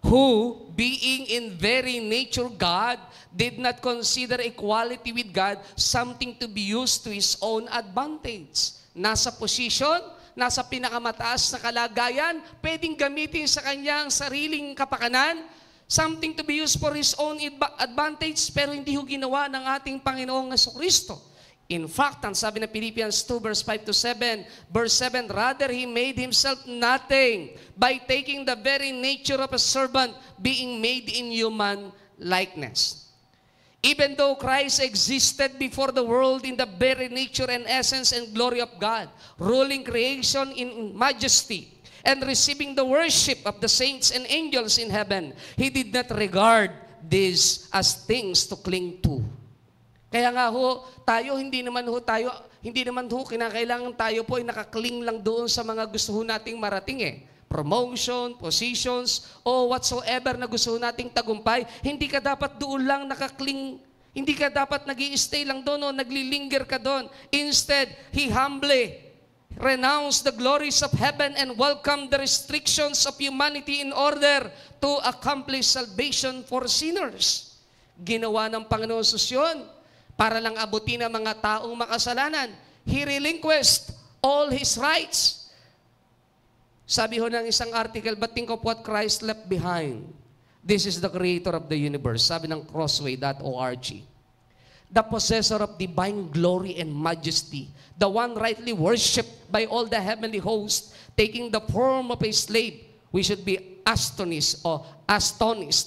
Who, being in very nature God, did not consider equality with God something to be used to His own advantage. Nasa posisyon, nasa pinakamataas na kalagayan, pwedeng gamitin sa kanyang sariling kapakanan, something to be used for His own advantage, pero hindi ho ginawa ng ating Panginoong Jesucristo. In fact, ang sabi ng Philippians 2 verse 5 to 7, verse 7, rather He made Himself nothing by taking the very nature of a servant, being made in human likeness. Even though Christ existed before the world in the very nature and essence and glory of God, ruling creation in majesty, and receiving the worship of the saints and angels in heaven, He did not regard these as things to cling to. Kaya nga ho, hindi naman ho kinakailangan tayo po ay nakakling lang doon sa mga gusto ho nating marating eh. Promotion, positions, o whatsoever na gusto ho nating tagumpay, hindi ka dapat doon lang nakakling, hindi ka dapat nag-i-stay lang doon o naglilinger ka doon. Instead, He humbly renounced the glories of heaven and welcomed the restrictions of humanity in order to accomplish salvation for sinners. Ginawa ng Panginoon Sus yun para lang abutin ang mga taong makasalanan. He relinquished all His rights. Sabi ho ng isang article, but think of what Christ left behind. This is the creator of the universe. Sabi ng crossway.org. The possessor of divine glory and majesty, the one rightly worshipped by all the heavenly hosts, taking the form of a slave. We should be astonished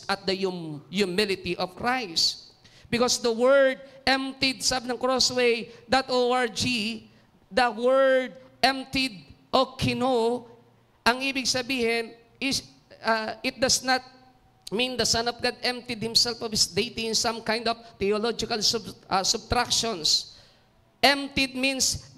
at the humility of Christ. Because the word emptied, sabi ng crossway.org, the word emptied o kino, ang ibig sabihin is, it does not mean the Son of God emptied Himself of His deity in some kind of theological subtractions. Emptied means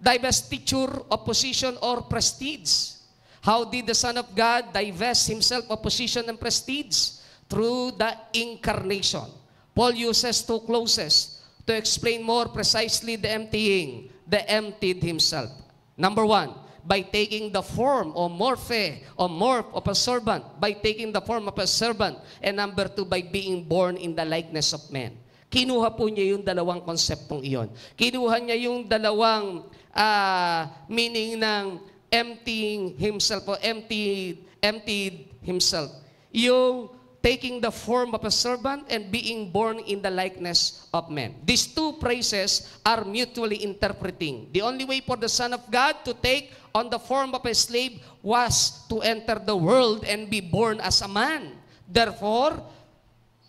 divestiture of position or prestige. How did the Son of God divest Himself of position and prestige? Through the incarnation. Paul uses two clauses to explain more precisely the emptying. The emptied Himself. Number 1, by taking the form or morph of a servant, by taking the form of a servant. And number 2, by being born in the likeness of men. Kinuha po niya yung dalawang konseptong iyon. Kinuha niya yung dalawang meaning ng emptying Himself o emptied Himself. Yung taking the form of a servant and being born in the likeness of men. These two phrases are mutually interpreting. The only way for the Son of God to take on the form of a slave was to enter the world and be born as a man. Therefore,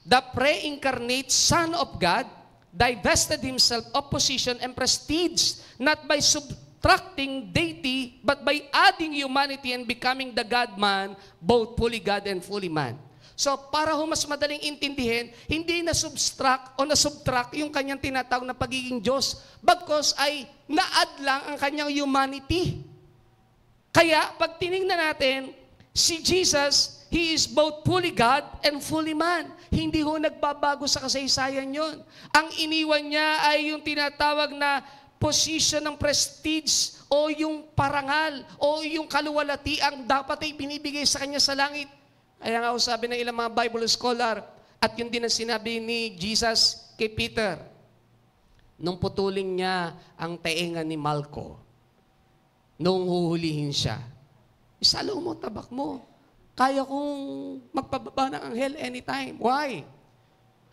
the pre-incarnate Son of God divested Himself of position and prestige, not by subtracting deity, but by adding humanity and becoming the God-man, both fully God and fully man. So, para ho mas madaling intindihin, hindi na-subtract o na-subtract yung kanyang tinatawag na pagiging Diyos, bagkus ay na-add lang ang kanyang humanity. Kaya, pag tinignan natin, si Jesus, He is both fully God and fully man. Hindi ho nagbabago sa kasaysayan yon. Ang iniwan niya ay yung tinatawag na position ng prestige o yung parangal o yung kaluwalhati ang dapat ay binibigay sa kanya sa langit. Kaya nga sabi ng ilang mga Bible scholar, at yun din ang sinabi ni Jesus kay Peter, nung putuling niya ang tainga ni Malco, nung huhulihin siya, isalo mo, tabak mo. Kaya kong magpababa ng anghel anytime. Why?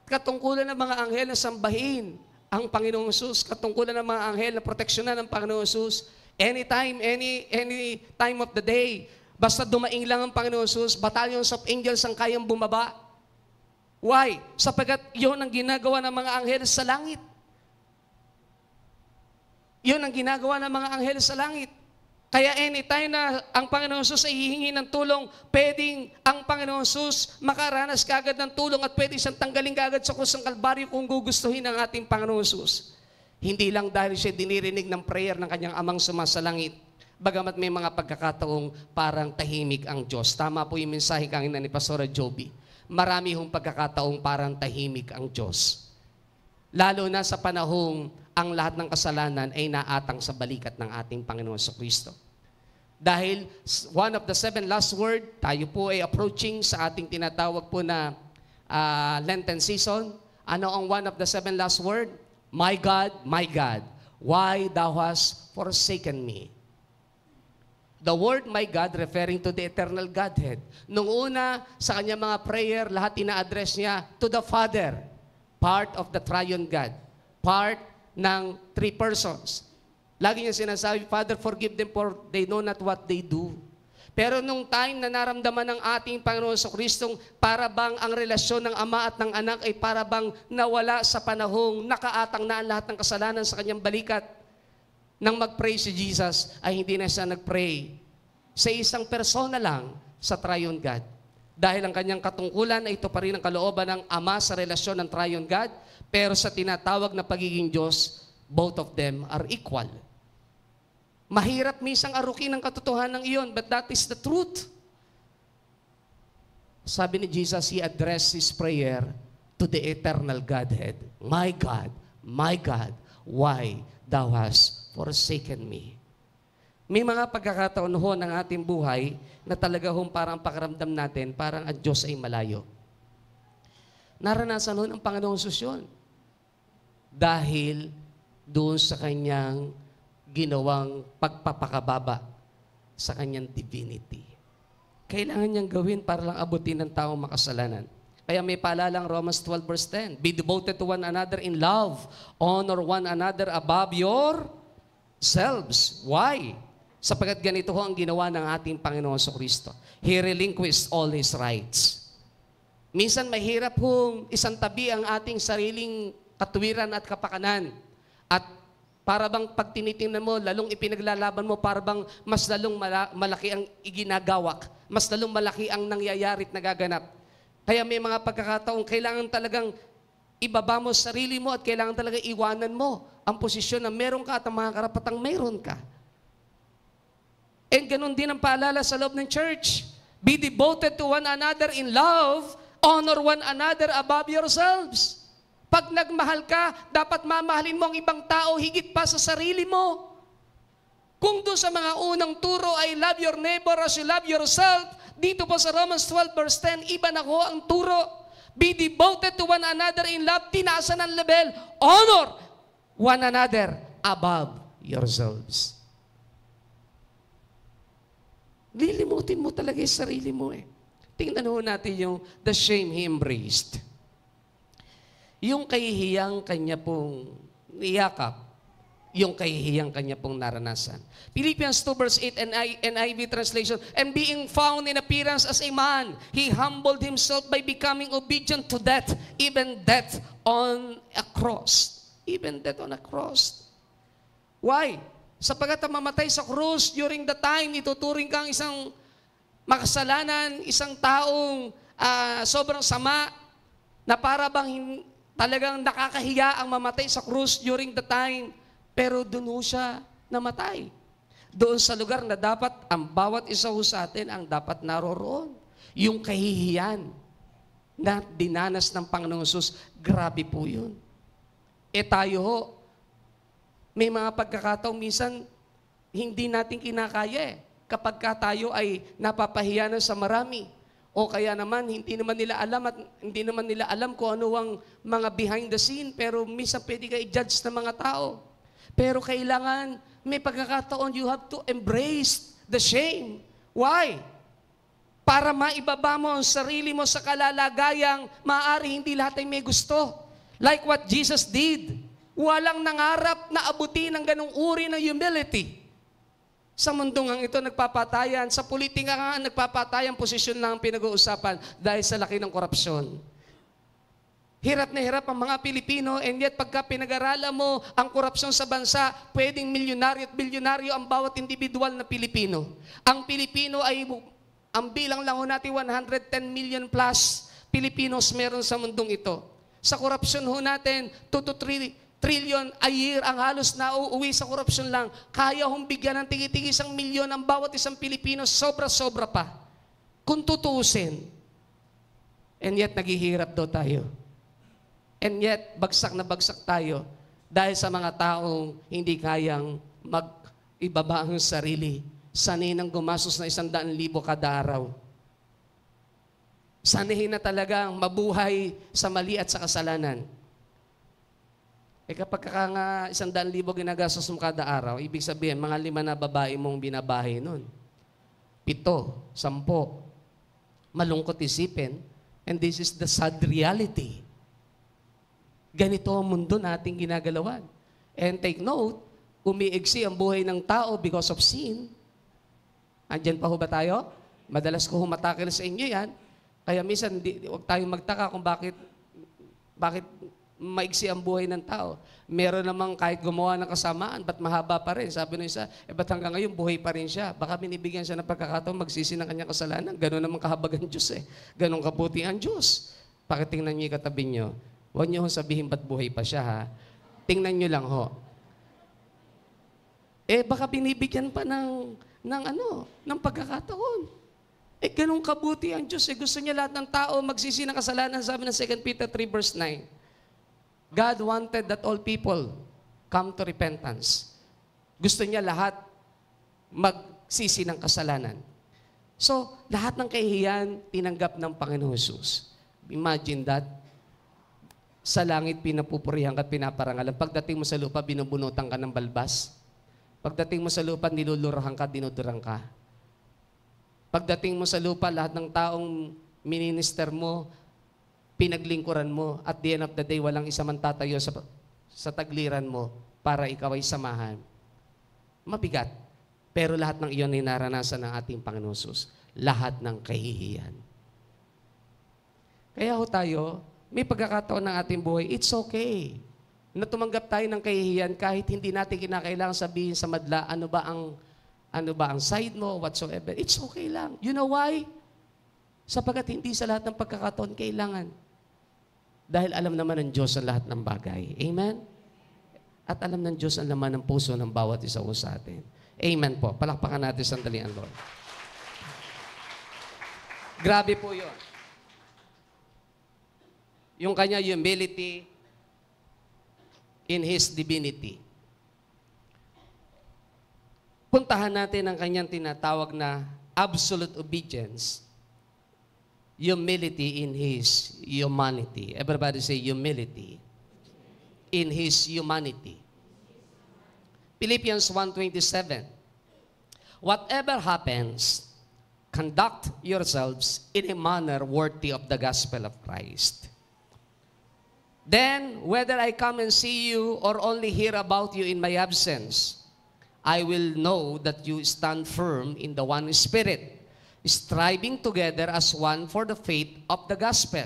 Katungkulan ng mga anghel na sambahin ang Panginoong Hesus, katungkulan ng mga anghel na proteksyonan ng Panginoong Hesus, anytime, any time of the day. Basta dumaing lang ang Panginoong Hesus, battalions of angels ang kayang bumaba. Why? Sapagkat yun ang ginagawa ng mga anghel sa langit. Yun ang ginagawa ng mga anghel sa langit. Kaya anytime na ang Panginoong Hesus ay hihingi ng tulong, pwedeng ang Panginoong Hesus makaranas kagad ng tulong at pwede siyang tanggalin kagad sa krus ng Kalbaryo kung gugustuhin ng ating Panginoong Hesus. Hindi lang dahil siya dinirinig ng prayer ng kanyang amang sumasalangit, bagamat may mga pagkakataong parang tahimik ang Diyos. Tama po yung mensahe kanina ni Pastora Joby. Marami hong pagkakataong parang tahimik ang Diyos. Lalo na sa panahong ang lahat ng kasalanan ay naatang sa balikat ng ating Panginoon Kristo. Dahil one of the 7 last word, tayo po ay approaching sa ating tinatawag po na Lenten season. Ano ang one of the 7 last word? My God, why thou hast forsaken me? The word my God referring to the eternal Godhead. Nung una, sa kanyang mga prayer, lahat ina-address niya to the Father, part of the triune God, part ng 3 persons. Lagi niya sinasabi, Father, forgive them for they know not what they do. Pero nung time na naramdaman ng ating Panginoon sa Kristong para bang ang relasyon ng ama at ng anak ay para bang nawala sa panahong nakaatang na ang lahat ng kasalanan sa kanyang balikat, nang mag-pray si Jesus ay hindi na siya nag-pray sa isang persona lang sa triune God. Dahil ang kanyang katungkulan ay ito pa rin ang kalooban ng Ama sa relasyon ng triune God, pero sa tinatawag na pagiging Diyos, both of them are equal. Mahirap misang arukin ang katotohanan ng iyon, but that is the truth. Sabi ni Jesus, He addressed His prayer to the eternal Godhead. My God, why thou hast forsaken me? May mga pagkakataon ho ng ating buhay na talaga hong parang pakiramdam natin, parang ang Diyos ay malayo. Naranasan ho ng Panginoong Hesus yun. Dahil doon sa kanyang ginawang pagpapakababa sa kanyang divinity. Kailangan niyang gawin para lang abutin ng taong makasalanan. Kaya may paalalang Romans 12 verse 10, be devoted to one another in love, honor one another above yourselves. Why? Sapagkat ganito ho ang ginawa ng ating Panginoon Kristo. He relinquished all His rights. Minsan mahirap hong isang tabi ang ating sariling katuwiran at kapakanan. At para bang pag tinitingnan mo, lalong ipinaglalaban mo, para bang mas lalong malaki ang iginagawak, mas lalong malaki ang nangyayari at nagaganap. Kaya may mga pagkakataong kailangan talagang ibaba mo sarili mo at kailangan talagang iwanan mo ang posisyon na meron ka at ang mga karapatang meron ka. And ganun din ang paalala sa loob ng church. Be devoted to one another in love, honor one another above yourselves. Pag nagmahal ka, dapat mamahalin mo ang ibang tao higit pa sa sarili mo. Kung doon sa mga unang turo ay love your neighbor as you love yourself, dito po sa Romans 12 verse 10, iba na ho ang turo. Be devoted to one another in love, tinaasan ang level. Honor one another above yourselves. Lilimutin mo talaga yung sarili mo eh. Tingnan ho natin yung the shame He embraced. Yung kahihiyang kanya pong niyakap, yung kahihiyang kanya pong naranasan. Philippians 2 verse 8 NIV translation, and being found in appearance as a man, He humbled Himself by becoming obedient to death, even death on a cross. Even death on a cross. Why? Sapagkat ang mamatay sa krus during the time, ituturing kang isang makasalanan, isang taong sobrang sama, na para bang talagang nakakahiya ang mamatay sa krus during the time, pero doon siya namatay. Doon sa lugar na dapat ang bawat isa sa atin ang dapat naroroon. Yung kahihiyan na dinanas ng Panginoong Hesus, grabe po yun. Tayo ho, may mga pagkakataong minsan, hindi natin kinakaya kapag tayo ay napapahiya na sa marami. O kaya naman, hindi naman nila alam at hindi naman nila alam kung ano ang mga behind the scene, pero minsan pwede ka i-judge ng mga tao. Pero kailangan, may pagkakataon, you have to embrace the shame. Why? Para maibaba mo ang sarili mo sa kalalagayang maaari hindi lahat ay may gusto. Like what Jesus did. Walang nangarap na abutin ng ganung uri ng humility. Sa mundong ang ito nagpapatayan, sa politika nga nagpapatayan, posisyon lang ang pinag-uusapan dahil sa laki ng korupsyon. Hirap na hirap ang mga Pilipino, and yet pagka pinag-aralan mo ang korupsyon sa bansa, pwedeng milyonaryo at bilyonaryo ang bawat individual na Pilipino. Ang Pilipino ay, ang bilang lang ho natin, 110 million plus Pilipinos meron sa mundong ito. Sa korupsyon ho natin, 2 to 3 trillion a year ang halos nauuwi sa korupsyon lang. Kaya hong bigyan ng tigi-tigi 1 milyon ang bawat isang Pilipino, sobra-sobra pa. Kung tutuusin. And yet, naghihirap daw tayo. And yet, bagsak na bagsak tayo dahil sa mga taong hindi kayang mag-ibaba ang sarili. Sanay nang gumastos na 100,000 kada araw. Sanahin na talagang mabuhay sa mali at sa kasalanan. Kapag nga 100,000 ginagastos mo kada araw, ibig sabihin, mga 5 na babae mong binabahay nun. 7, 10. Malungkot isipin. And this is the sad reality. Ganito ang mundo nating ginagalawan. And take note, umiigsi ang buhay ng tao because of sin. Andyan pa ho ba tayo? Madalas ko humatakil sa inyo yan. Kaya minsan, huwag tayong magtaka kung bakit maigsi ang buhay ng tao. Meron namang kahit gumawa ng kasamaan, ba't mahaba pa rin? Sabi ng isa, ba't hanggang ngayon buhay pa rin siya? Baka binibigyan siya ng pagkakataon magsisi ng kanyang kasalanan. Ganon naman kahabagan Diyos Ganon kabuti ang Diyos. Pakitingnan niyo yung katabi niyo. Huwag niyo sabihin ba't buhay pa siya ha. Tingnan niyo lang ho. Baka binibigyan pa ng pagkakataon. Ganun kabuti ang Diyos. Gusto niya lahat ng tao magsisi ng kasalanan. Sabi ng 2 Peter 3 verse 9. God wanted that all people come to repentance. Gusto niya lahat magsisi ng kasalanan. So, lahat ng kahihiyan, tinanggap ng Panginoon Jesus. Imagine that. Sa langit, pinapupurihan ka at pinaparangalan. Pagdating mo sa lupa, binubunutan ka ng balbas. Pagdating mo sa lupa, nilulurahan ka, dinudurang ka. Pagdating mo sa lupa, lahat ng taong minister mo, pinaglingkuran mo, at the end of the day, walang isa man tatayo sa tagliran mo para ikaw ay samahan. Mabigat. Pero lahat ng iyon ay naranasan ng ating Panginoon Jesus. Lahat ng kahihiyan. Kaya ho tayo, may pagkakataon ng ating buhay, it's okay na tumanggap tayo ng kahihiyan kahit hindi natin kinakailangan sabihin sa madla, ano ba ang side mo, whatsoever. It's okay lang. You know why? Sapagkat hindi sa lahat ng pagkakataon kailangan. Dahil alam naman ng Diyos ang lahat ng bagay. Amen? At alam ng Diyos ang laman ng puso ng bawat isa sa atin. Amen po. Palakpakan natin sandali ang Lord. Grabe po yun. Yung kanya humility in His divinity. Puntahan natin ang kanyang tinatawag na absolute obedience. Humility in His humanity. Everybody say humility in His humanity. Philippians 1:27. Whatever happens, conduct yourselves in a manner worthy of the gospel of Christ. Then, whether I come and see you or only hear about you in my absence, I will know that you stand firm in the one Spirit, striving together as one for the faith of the gospel.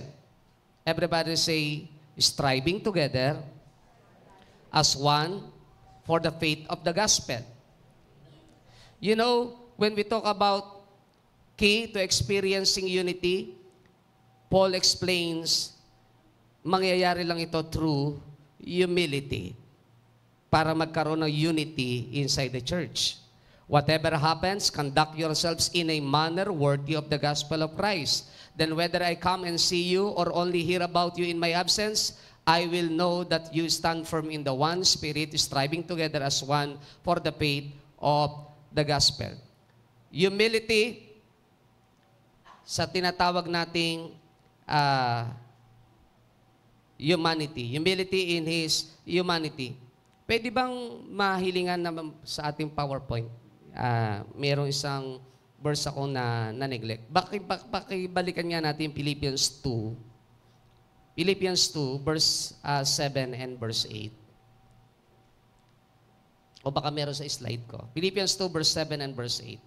Everybody say, striving together as one for the faith of the gospel. You know, when we talk about key to experiencing unity, Paul explains, mangyayari lang ito through humility para magkaroon ng unity inside the church. Whatever happens, conduct yourselves in a manner worthy of the gospel of Christ. Then whether I come and see you or only hear about you in my absence, I will know that you stand firm in the one Spirit, striving together as one for the faith of the gospel. Humility, sa tinatawag nating humanity. Humility in His humanity. Pwede bang mahilingan naman sa ating PowerPoint? Mayroong isang verse ako na neglect. Bakibalikan nga natin Philippians 2. Philippians 2, verse 7 and verse 8. O baka meron sa slide ko. Philippians 2, verse 7 and verse 8.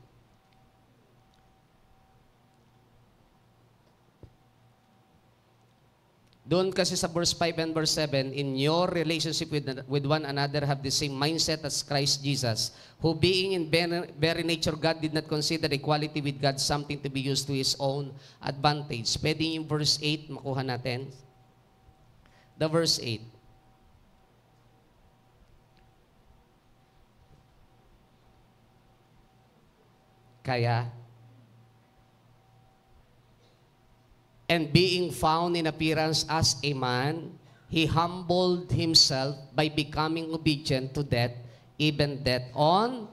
Doon kasi sa verse 5 and verse 7, in your relationship with one another, have the same mindset as Christ Jesus, who being in very nature God, did not consider equality with God something to be used to His own advantage. Pwede yung verse 8, makuha natin. The verse 8. Kaya, and being found in appearance as a man, He humbled Himself by becoming obedient to death, even death on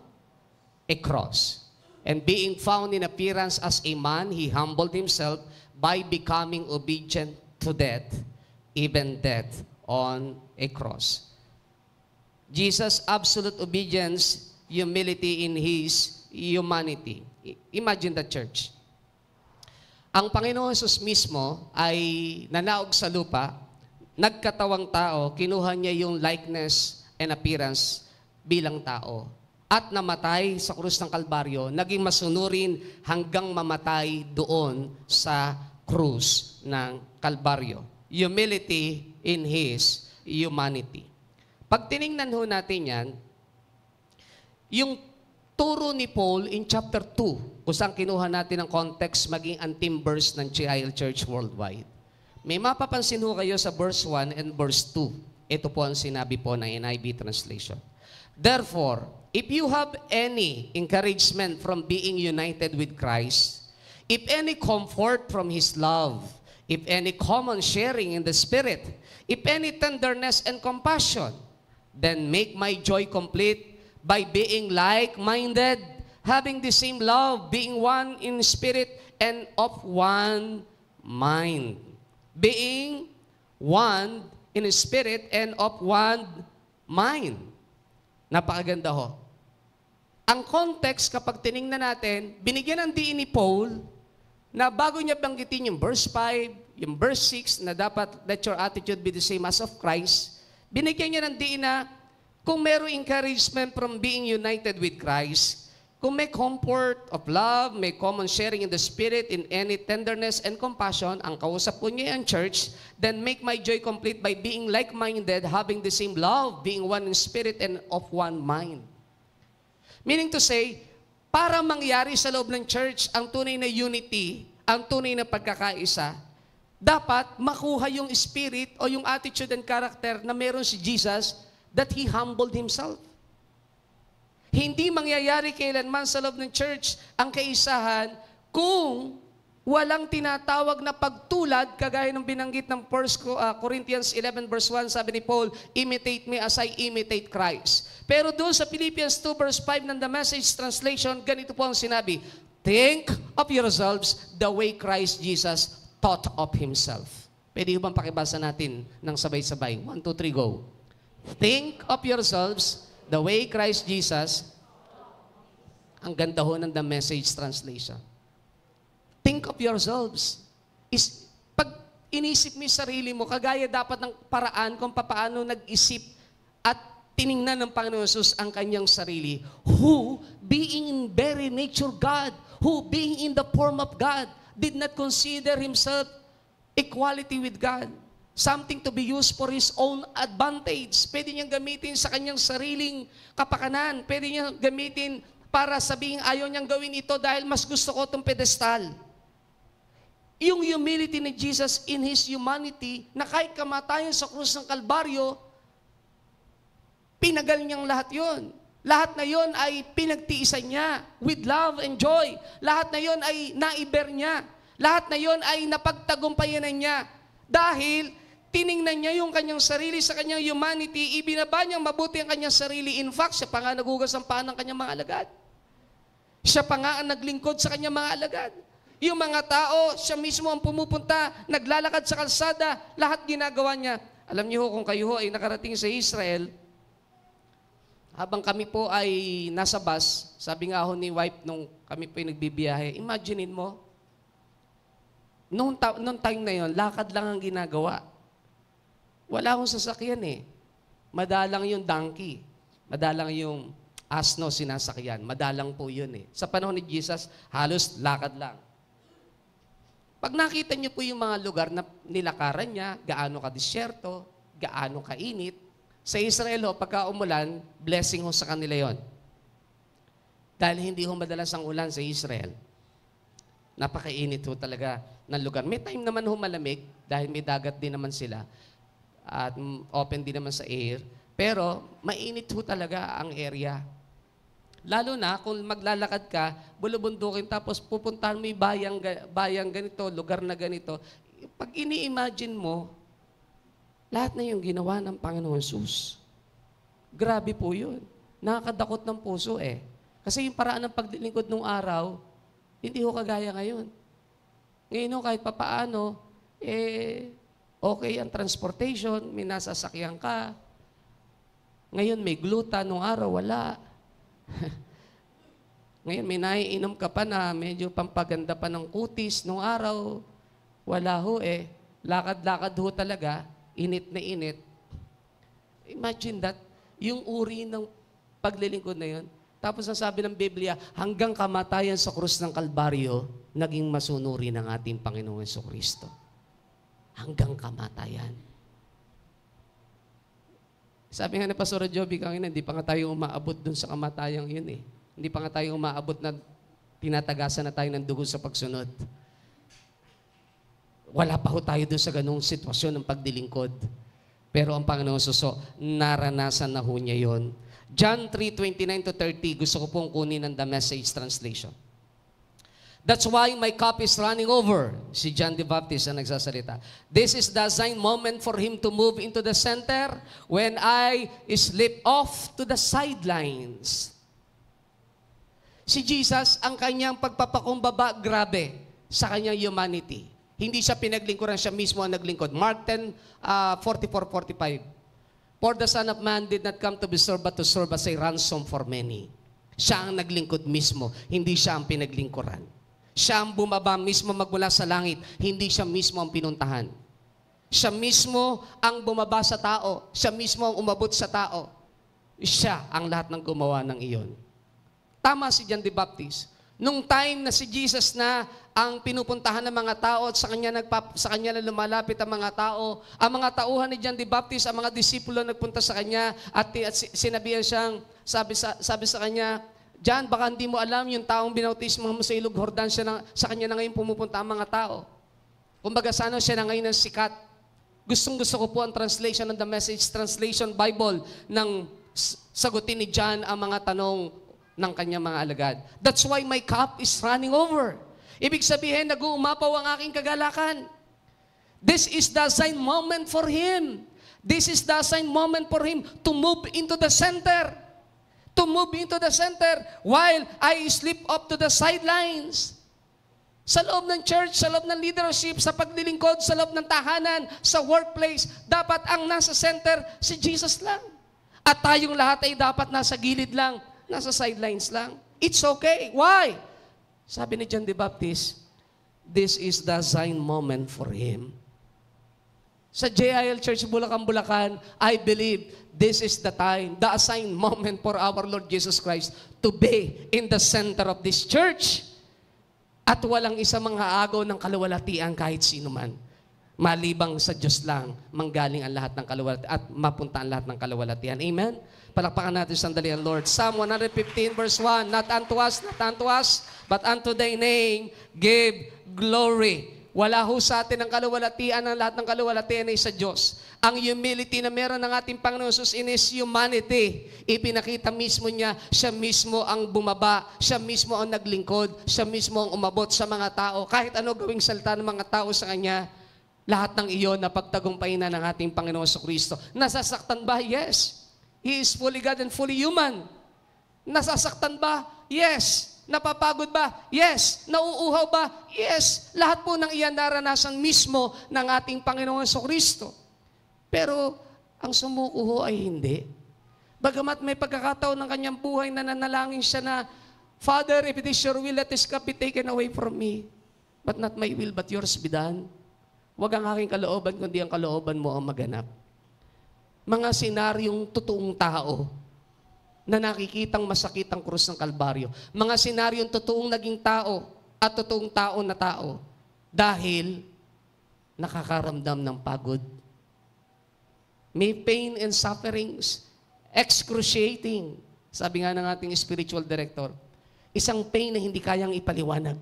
a cross. And being found in appearance as a man, He humbled Himself by becoming obedient to death, even death on a cross. Jesus' absolute obedience, humility in His humanity. Imagine the church. Ang Panginoon Jesus mismo ay nanaog sa lupa, nagkatawang tao, kinuha niya yung likeness and appearance bilang tao. At namatay sa krus ng Kalbaryo, naging masunurin hanggang mamatay doon sa krus ng Kalbaryo. Humility in His humanity. Pag tiningnan ho natin yan, yung turo ni Paul in chapter 2, kung saan kinuha natin ang context maging ang theme verse ng GIL Church Worldwide. May mapapansin ho kayo sa verse 1 and verse 2. Ito po ang sinabi po ng NIV translation. Therefore, if you have any encouragement from being united with Christ, if any comfort from His love, if any common sharing in the Spirit, if any tenderness and compassion, then make my joy complete by being like-minded, having the same love, being one in spirit and of one mind. Being one in spirit and of one mind. Napakaganda ho. Ang context, kapag tiningnan natin, binigyan ng diin ni Paul na bago niya banggitin yung verse 5, yung verse 6 na dapat let your attitude be the same as of Christ, binigyan niya ng diin na kung mayroong encouragement from being united with Christ, kung may comfort of love, may common sharing in the Spirit, in any tenderness and compassion, ang kausap po niya ang church, then make my joy complete by being like-minded, having the same love, being one in spirit and of one mind. Meaning to say, para mangyari sa loob ng church ang tunay na unity, ang tunay na pagkakaisa, dapat makuha yung spirit o yung attitude and character na meron si Jesus, that He humbled Himself. Hindi mangyayari kailanman sa loob ng church ang kaisahan kung walang tinatawag na pagtulad, kagaya ng binanggit ng 1 Corinthians 11 verse 1, sabi ni Paul, imitate me as I imitate Christ. Pero doon sa Philippians 2 verse 5 ng The Message Translation, ganito po ang sinabi, think of yourselves the way Christ Jesus taught of Himself. Pwede bang pakibasa natin ng sabay-sabay? 1, 2, 3, go. Think of yourselves the way Christ Jesus, ang ganda ho ng The Message Translation. Think of yourselves. Pag inisip mo yung sarili mo, kagaya dapat ng paraan kung paano nag-isip at tiningnan ng Panginoon Jesus ang kanyang sarili. Who, being in very nature God, who being in the form of God, did not consider Himself equality with God. Something to be used for His own advantage. Pwede niyang gamitin sa kanyang sariling kapakanan. Pwede niyang gamitin para sabihin ayaw niyang gawin ito dahil mas gusto ko itong pedestal. Yung humility ni Jesus in His humanity, na kahit kamatayan sa krus ng Kalbaryo, pinagal niyang lahat yon. Lahat na yon ay pinagtiisan niya with love and joy. Lahat na yon ay naiber niya. Lahat na yon ay napagtagumpayanan niya. Dahil tiningnan niya yung kanyang sarili sa kanyang humanity, ibinaba niyang mabuti ang kanyang sarili. In fact, siya pa nga nagugas ang paa ng kanyang mga alagad. Siya pa nga ang naglingkod sa kanyang mga alagad. Yung mga tao, siya mismo ang pumupunta, naglalakad sa kalsada, lahat ginagawa niya. Alam niyo kung kayo ay nakarating sa Israel, habang kami po ay nasa bus, sabi nga ho ni wife nung kami po ay nagbibiyahe, imaginein mo, nung time na yon, lakad lang ang ginagawa. Wala akong sasakyan eh. Madalang yung donkey. Madalang yung asno sinasakyan. Madalang po yun eh. Sa panahon ni Jesus, halos lakad lang. Pag nakita niyo po yung mga lugar na nilakaran niya, gaano ka-disyerto, gaano ka-init, sa Israel ho, pagka umulan, blessing ho sa kanila yon. Dahil hindi ho madalas ang ulan sa Israel. Napakainit ho talaga ng lugar. May time naman ho malamig, dahil may dagat din naman sila, at open din naman sa air, pero mainit ho talaga ang area. Lalo na kung maglalakad ka, bulubundukin, tapos pupuntahan mo yung bayang ganito, lugar na ganito. Pag ini-imagine mo, lahat na yung ginawa ng Panginoon Jesus. Grabe po yun. Nakakadakot ng puso eh. Kasi yung paraan ng paglilingkod nung araw, hindi ho kagaya ngayon. Ngayon ho, kahit papaano, okay ang transportation, may nasasakyan ka. Ngayon may gluta, nung araw wala. Ngayon may naiinom ka pa na medyo pampaganda pa ng kutis, nung araw wala ho eh. Lakad-lakad ho talaga, init na init. Imagine that, yung uri ng paglilingkod na yun. Tapos ang sabi ng Biblia, hanggang kamatayan sa krus ng Kalbaryo, naging masunuri ng ating Panginoong Jesucristo. Hanggang kamatayan. Sabi nga ni Pastor Joby kanina, hindi pa nga tayo umaabot dun sa kamatayang yun eh. Hindi pa nga tayo umaabot na tinatagasan na tayo ng dugo sa pagsunod. Wala pa ho tayo dun sa ganung sitwasyon ng pagdilingkod. Pero ang Panginoon Suso, naranasan na ho niya yun. John 3:29-30, gusto ko pong kunin ng The Message Translation. That's why my cup is running over. Si John the Baptist ang nagsasalita. This is the assigned moment for him to move into the center when I slip off to the sidelines. Si Jesus, ang kanyang pagpapakumbaba, grabe, sa kanyang humanity. Hindi siya pinaglingkuran, siya mismo ang naglingkod. Mark 10:44-45. For the Son of Man did not come to be served, but to serve as a ransom for many. Siya ang naglingkod mismo, hindi siya ang pinaglingkuran. Siya ang bumaba mismo magmula sa langit, hindi siya mismo ang pinuntahan. Siya mismo ang bumaba sa tao, siya mismo ang umabot sa tao. Siya ang lahat ng gumawa ng iyon. Tama si John the Baptist. Nung time na si Jesus na ang pinupuntahan ng mga tao at sa kanya na lumalapit ang mga mga tauhan ni John the Baptist, ang mga disipulo nagpunta sa kanya at sinabihan siyang, sabi sa kanya, John, baka hindi mo alam yung taong binautismo mo sa Ilog Jordan, sa kanya na ngayon pumupunta ang mga tao. Kumbaga sana siya na ngayon ang sikat. Gustong-gusto ko po ang translation ng The Message Translation Bible nang sagutin ni John ang mga tanong ng kanyang mga alagad. That's why my cup is running over. Ibig sabihin, nag-uumapaw ang aking kagalakan. This is the assigned moment for him. This is the assigned moment for him to move into the center. To move into the center while I slip up to the sidelines. Sa loob ng church, sa loob ng leadership, sa paglilingkod, sa loob ng tahanan, sa workplace, dapat ang nasa center si Jesus lang. At tayong lahat ay dapat nasa gilid lang, nasa sidelines lang. It's okay. Why? Sabi ni John the Baptist, this is the assigned moment for him. Sa JIL Church Bulacan, I believe this is the time, the assigned moment for our Lord Jesus Christ to be in the center of this church. At walang isa manghaagaw ng kaluwalhatian kahit sino man. Malibang sa Diyos lang, manggaling ang lahat ng kaluwalhatian at mapunta ang lahat ng kaluwalhatian. Amen? Palakpakan natin sandali ang Lord. Psalm 115 verse 1, not unto us, but unto thy name give glory. Wala ho sa atin ang kaluwalhatian, ang lahat ng kaluwalhatian ay sa Diyos. Ang humility na meron ng ating Panginoon Jesus in His humanity, ipinakita mismo niya, siya mismo ang bumaba, siya mismo ang naglingkod, siya mismo ang umabot sa mga tao. Kahit ano gawing salita ng mga tao sa Kanya, lahat ng iyon na pagtagumpayin na ng ating Panginoon sa Kristo. Nasasaktan ba? Yes. He is fully God and fully human. Nasasaktan ba? Yes. Napapagod ba? Yes. Nauuhaw ba? Yes. Lahat po ng iyan naranasan mismo ng ating Panginoon sa Kristo. Pero ang sumuko ho ay hindi. Bagamat may pagkakataon ng kanyang buhay na nanalangin siya na, Father, if it is your will, let this cup be taken away from me. But not my will, but yours be done. Huwag ang aking kalooban, kundi ang kalooban mo ang maganap. Mga senaryong totoong tao na nakikitang masakit ang krus ng Kalbaryo. Mga senaryong totoong naging tao at totoong tao na tao dahil nakakaramdam ng pagod. May pain and sufferings, excruciating. Sabi nga ng ating spiritual director, isang pain na hindi kayang ipaliwanag.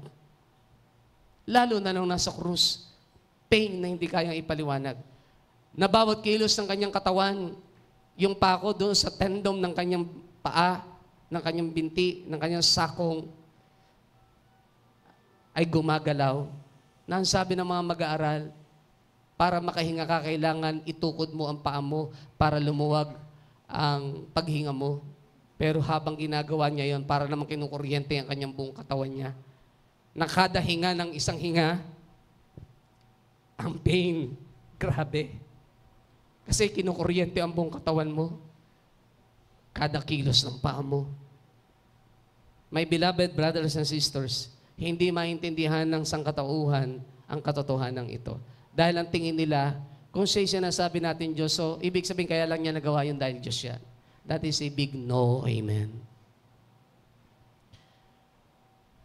Lalo na nung nasa krus, pain na hindi kayang ipaliwanag. Na bawat kilos ng kanyang katawan, yung pako doon sa tendon ng kanyang paa, ng kanyang binti, ng kanyang sakong, ay gumagalaw. Na ang sabi ng mga mag-aaral, para makahinga ka, kailangan itukod mo ang paa mo para lumuwag ang paghinga mo. Pero habang ginagawa niya yon, para naman kinukuryente ang kanyang buong katawan niya. Na kada hinga ng isang hinga, ang pain, grabe. Kasi kinukuryente ang buong katawan mo. Kada kilos ng paa mo. My beloved brothers and sisters, hindi maintindihan ng sangkatauhan ang katotohanan ito. Dahil ang tingin nila, kung siya'y sinasabi natin Diyos, so ibig sabihin kaya lang niya nagawa yun dahil Diyos siya. That is a big no, amen.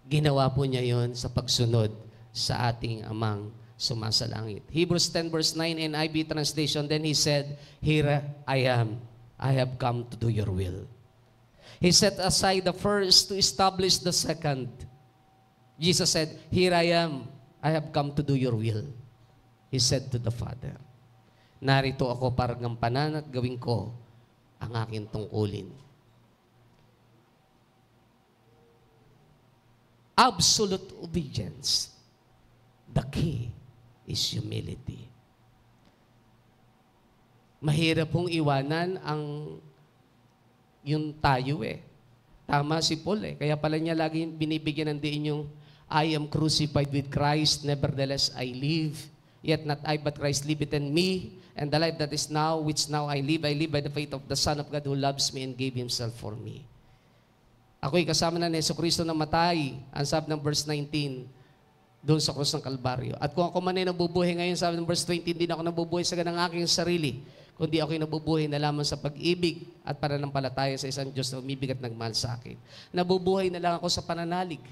Ginawa po niya yon sa pagsunod sa ating amang sumasalangit. Hebrews 10 verse 9 NIV translation, then He said, Here I am. I have come to do your will. He set aside the first to establish the second. Jesus said, Here I am. I have come to do your will. He said to the Father, narito ako para gampanan at gawin ko ang aking tungkulin. Absolute obedience. The key is humility. Mahirap pong iwanan yung tayo eh. Tama si Paul eh. Kaya pala niya lagi binibigyan ng diin yung I am crucified with Christ, nevertheless I live. Yet not I, but Christ liveth in me. And the life that is now, which now I live by the faith of the Son of God who loves me and gave Himself for me. Ako'y kasama na ni Jesucristo na matay, ang sabi ng verse 19, doon sa krus ng Kalbaryo. At kung ako man ay nabubuhay ngayon, sabi ng verse 20, hindi na ako nabubuhay sa ganang aking sarili, kundi ako'y nabubuhay na lamang sa pag-ibig at pananampalataya sa isang Diyos na umibig at nagmahal sa akin. Nabubuhay na lang ako sa pananalig.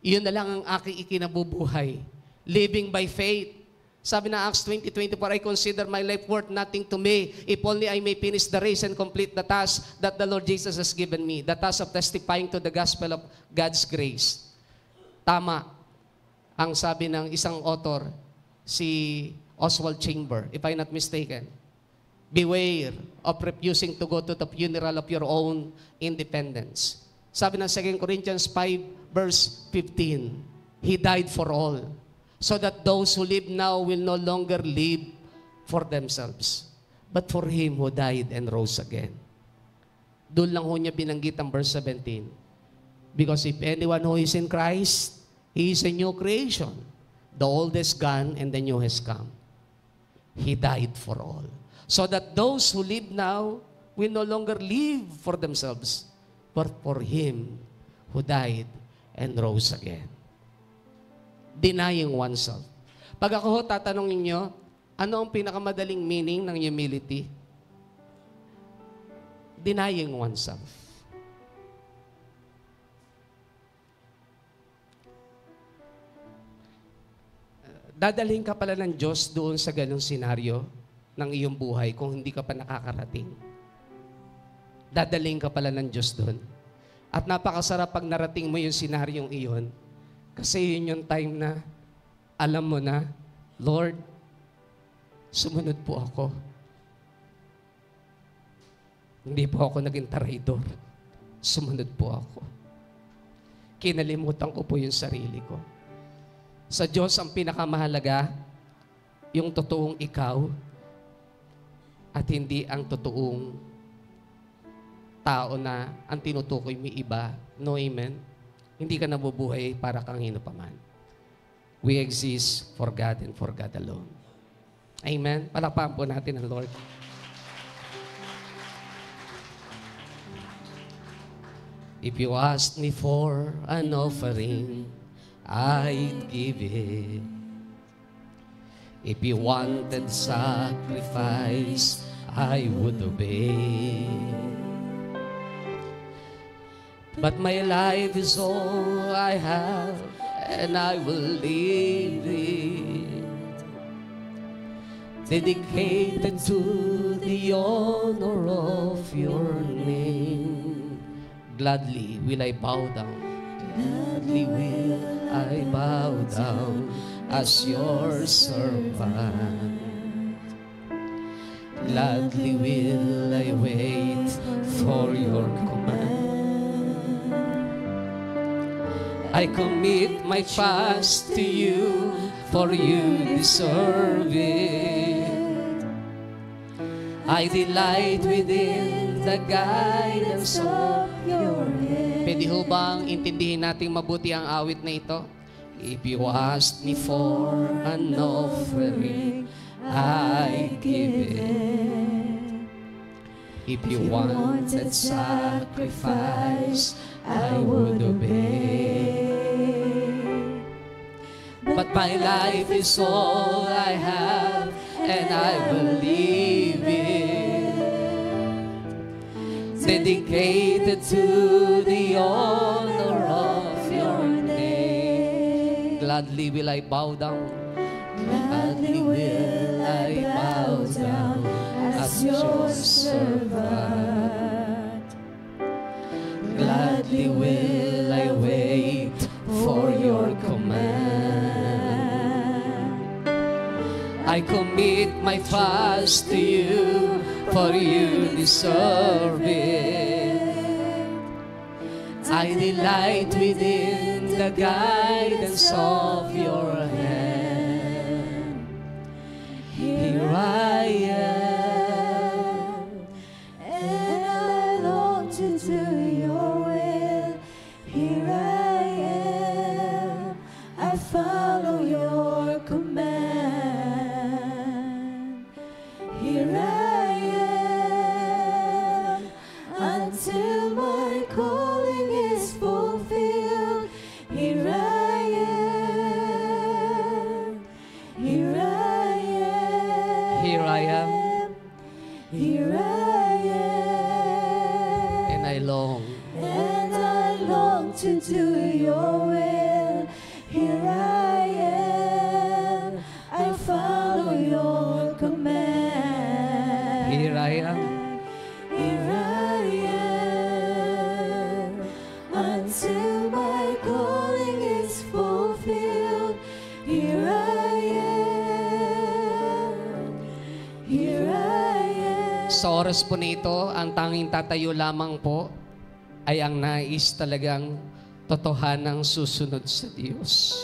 Iyon na lang ang aking ikinabubuhay. Living by faith. Sabi na Acts 20:24, I consider my life worth nothing to me, if only I may finish the race and complete the task that the Lord Jesus has given me, the task of testifying to the gospel of God's grace. Tama ang sabi ng isang author, si Oswald Chamber, if I'm not mistaken. Beware of refusing to go to the funeral of your own independence. Sabi ng 2 Corinthians 5 verse 15, He died for all, so that those who live now will no longer live for themselves, but for Him who died and rose again. Doon lang ho niya binanggit ang verse 17. Because if anyone who is in Christ, he is a new creation. The old is gone and the new has come. He died for all. So that those who live now will no longer live for themselves, but for Him who died and rose again. Denying oneself. Pag ako ho tatanungin nyo, ano ang pinakamadaling meaning ng humility? Denying oneself. Dadalhin ka pala ng Diyos doon sa ganung senaryo ng iyong buhay kung hindi ka pa nakakarating. Dadalhin ka pala ng Diyos doon. At napakasarap pag narating mo yung senaryong iyon. Kasi yun yung time na alam mo na, Lord, sumunod po ako. Hindi po ako naging traidor. Sumunod po ako. Kinalimutan ko po yung sarili ko. Sa Diyos, ang pinakamahalaga, yung totoong ikaw at hindi ang totoong tao na ang tinutukoy mo iba. No, amen? Hindi ka nabubuhay para kang hino pa man. We exist for God and for God alone. Amen? Palakpakan po natin ang Lord. If you ask me for an offering, I'd give it. If you wanted sacrifice, I would obey. But my life is all I have, and I will live it, dedicated to the honor of your name. Gladly will I bow down. Gladly will I bow down as your servant. Gladly will I wait for your command. I commit my fast to you, for you deserve it. I delight within the guidance of your hand. Pwede ho bang intindihin natin mabuti ang awit na ito? If you ask me for an offering, I give it. If you wanted sacrifice, I would obey. But my life is all I have, and I will leave it, dedicated to the honor of your name. Gladly will I bow down. Gladly will I bow down as your servant. Gladly will I wait for your command. I commit my fast to you, for you deserve it. I delight within the guidance of your hand. Here I am, and I long to do your will. Here I am, I follow your command. Here I am, until my calling is fulfilled. Here I am, here I am. Here I am. Here I am. And I long. And I long to do your will. Here I am. I follow your command. Here I am. Here I am. Until my calling is fulfilled. Here I am. Here I am. Sa oras po nito, ang tanging tatayo lamang po ay ang nais talagang totohanang susunod sa Diyos.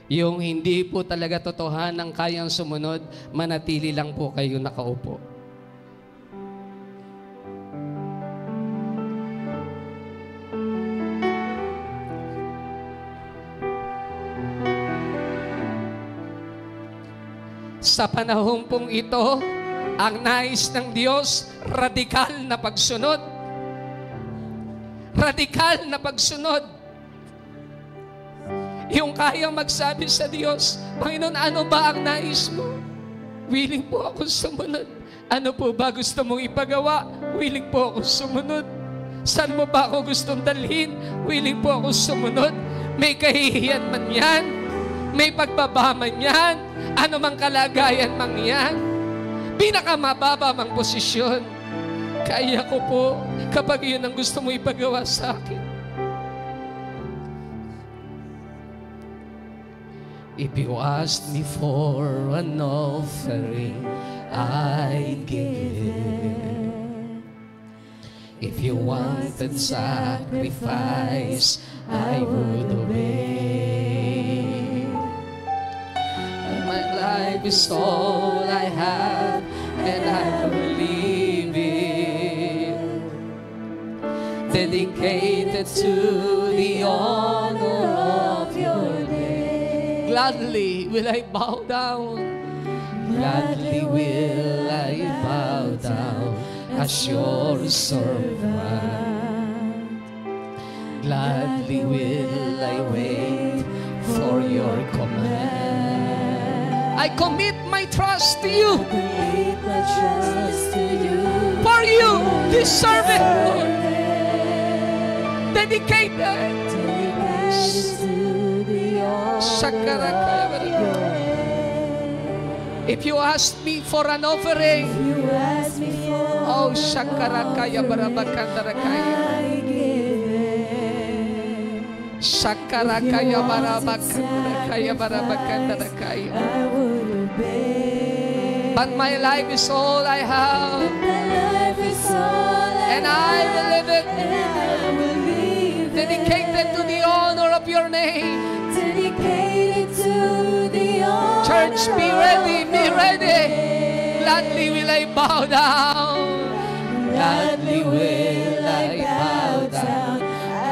Yung hindi po talaga totohanang kayang sumunod, manatili lang po kayo nakaupo. Sa panahon pong ito, ang nais ng Diyos, radikal na pagsunod. Radikal na pagsunod. Yung kayang magsabi sa Diyos, Panginoon, ano ba ang nais mo? Willing po ako sumunod. Ano po ba gusto mong ipagawa? Willing po ako sumunod. Saan mo ba ako gustong dalhin? Willing po ako sumunod. May kahihiyan man yan. May pagbaba man yan. Ano mang kalagayan man yan. Pinakamababa mang posisyon. Kaya ko po kapag yun ang gusto mo ipagawa sa akin. If you asked me for an offering, I'd give it. If you wanted sacrifice, I would obey. My life is all I have, and I will leave it dedicated to the honor of your name. Gladly will I bow down. Gladly will I bow down as your servant. Gladly will I wait for your command. I commit my trust to you. For you, this servant, Lord, dedicated. If you ask me for an offering, oh, Shakarakaya Barabakandarakaya. Shakarakaya Barabakandarakaya Barabakandarakaya. But my life is all I have, and I will live it dedicated to the honor of your name. Church, be ready, be ready. Gladly will I bow down. Gladly will I bow down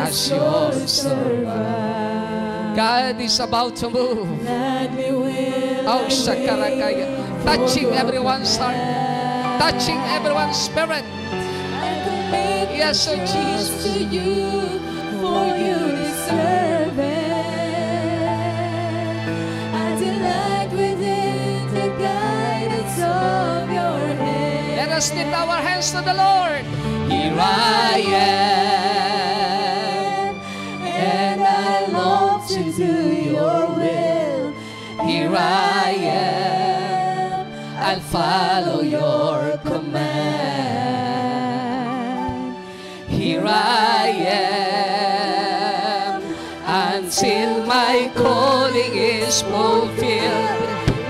as your servant. God is about to move. Oh, Shakarakaya. Touching everyone's heart. Touching everyone's spirit. Yes, oh Jesus. To you, for you deserve it. I delight within the guidance of your hand. Let us lift our hands to the Lord. Here I am, and I long to do your will. here I am, I'll follow your command. Here I am, until my calling is fulfilled.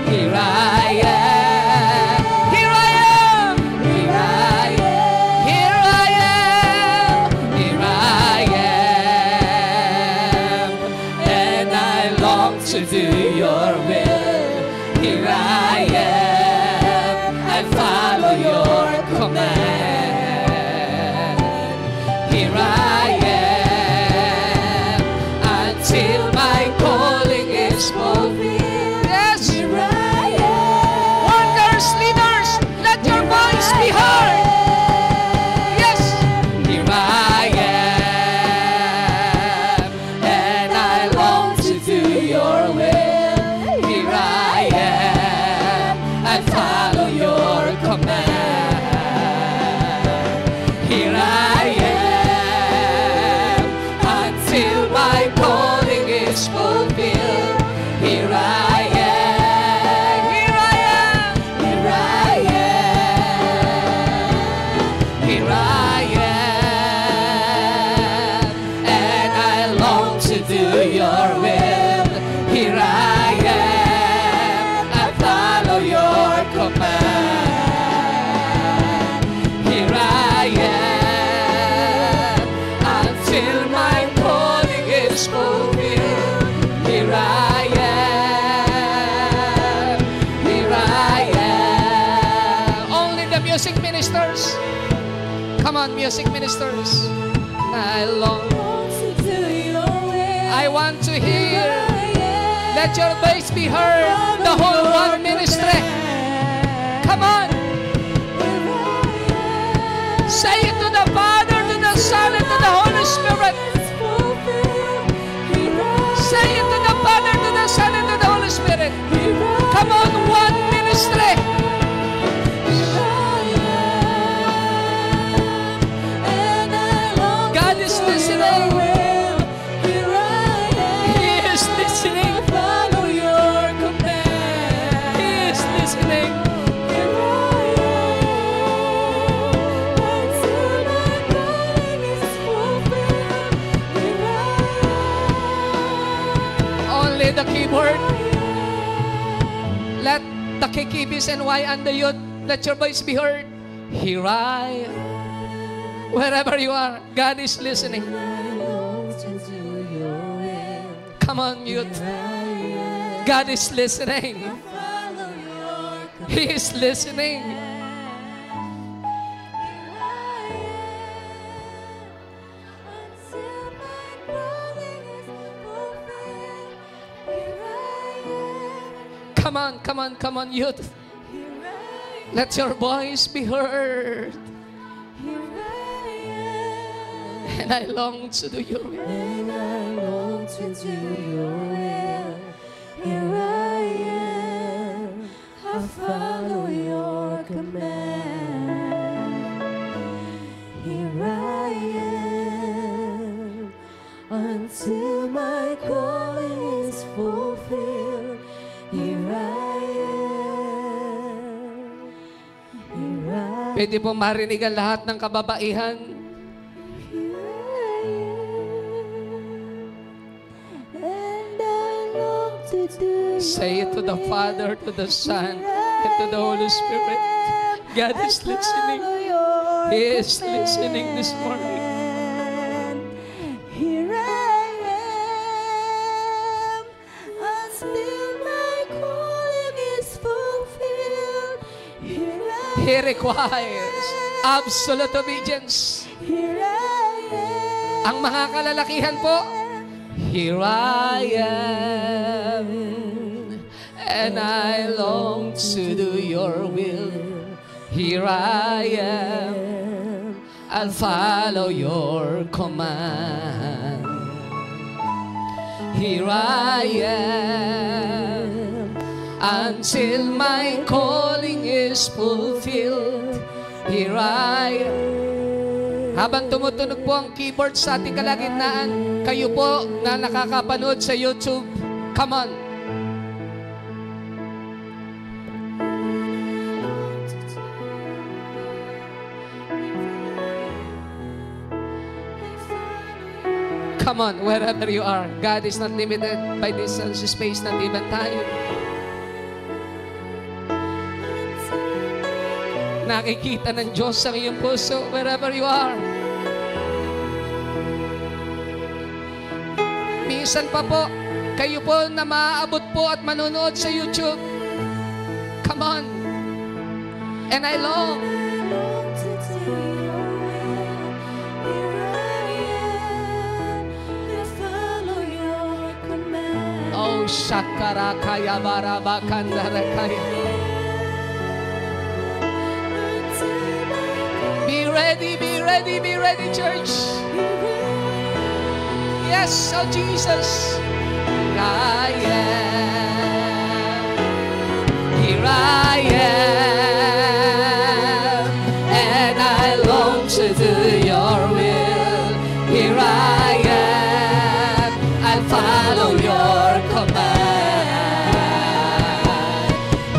Here I am, here I am, here I am, here I am, here I am, and I long to do your will. Here I am, I follow your command. Here I am, until my calling is fulfilled. Yes, Here I am, workers, leaders, let your voice be heard. Yes, here I am, and I long to do your will. Here I am, I follow your command. Here I am, until my calling is fulfilled. Here I am, here I am, here I am, here I am, and I long to do your will. Here I am, I follow your command. Here I am, until my calling is fulfilled. Here I am, here I am. Only the music ministers. Come on, music ministers. I long, to do your will. I want to hear. Here I am, Let your voice be heard. The whole one ministry. Come on. Say it to the Father, to the Son, and to the Holy Spirit. Say it to the Father, to the Son, and to the Holy Spirit. Come on, one ministry. God is listening. He is listening. Follow your command. Let the KKBs and YN, the youth, let your voice be heard. Here I am. Wherever you are, God is listening. Come on, youth. God is listening. He is listening. Come on, come on, come on, youth. Let your voice be heard. And I long to do your will. And I long to do your will. Here I am. I follow your command. Here I am until my calling is fulfilled. Here I am. Here I am. Pwede po marinig ang lahat ng kababaihan. Say it to the Father, to the Son, and to the Holy Spirit. God is listening. He is listening this morning. Here I am until my calling is fulfilled. Here I He requires absolute obedience. Here I am. Ang mga kalalakihan po, here I am, and I long to do your will. Here I am, I'll follow your command. Here I am, until my calling is fulfilled. Here I am. Habang tumutunog po ang keyboard sa ating kalagitnaan, kayo po na nakakapanood sa YouTube, come on. Come on, wherever you are. God is not limited by distance, space, not even time. Nakikita ng Diyos ang iyong puso wherever you are. Minsan pa po, kayo po na maaabot po at manonood sa YouTube. Come on. And I long. to do your will. Here I am. I follow your command. Oh, Shakara Kaya Baraba Kandara Kaya. Be ready, church. Yes, oh Jesus. I am. Here I am, and I long to do your will. Here I am, I'll follow your command.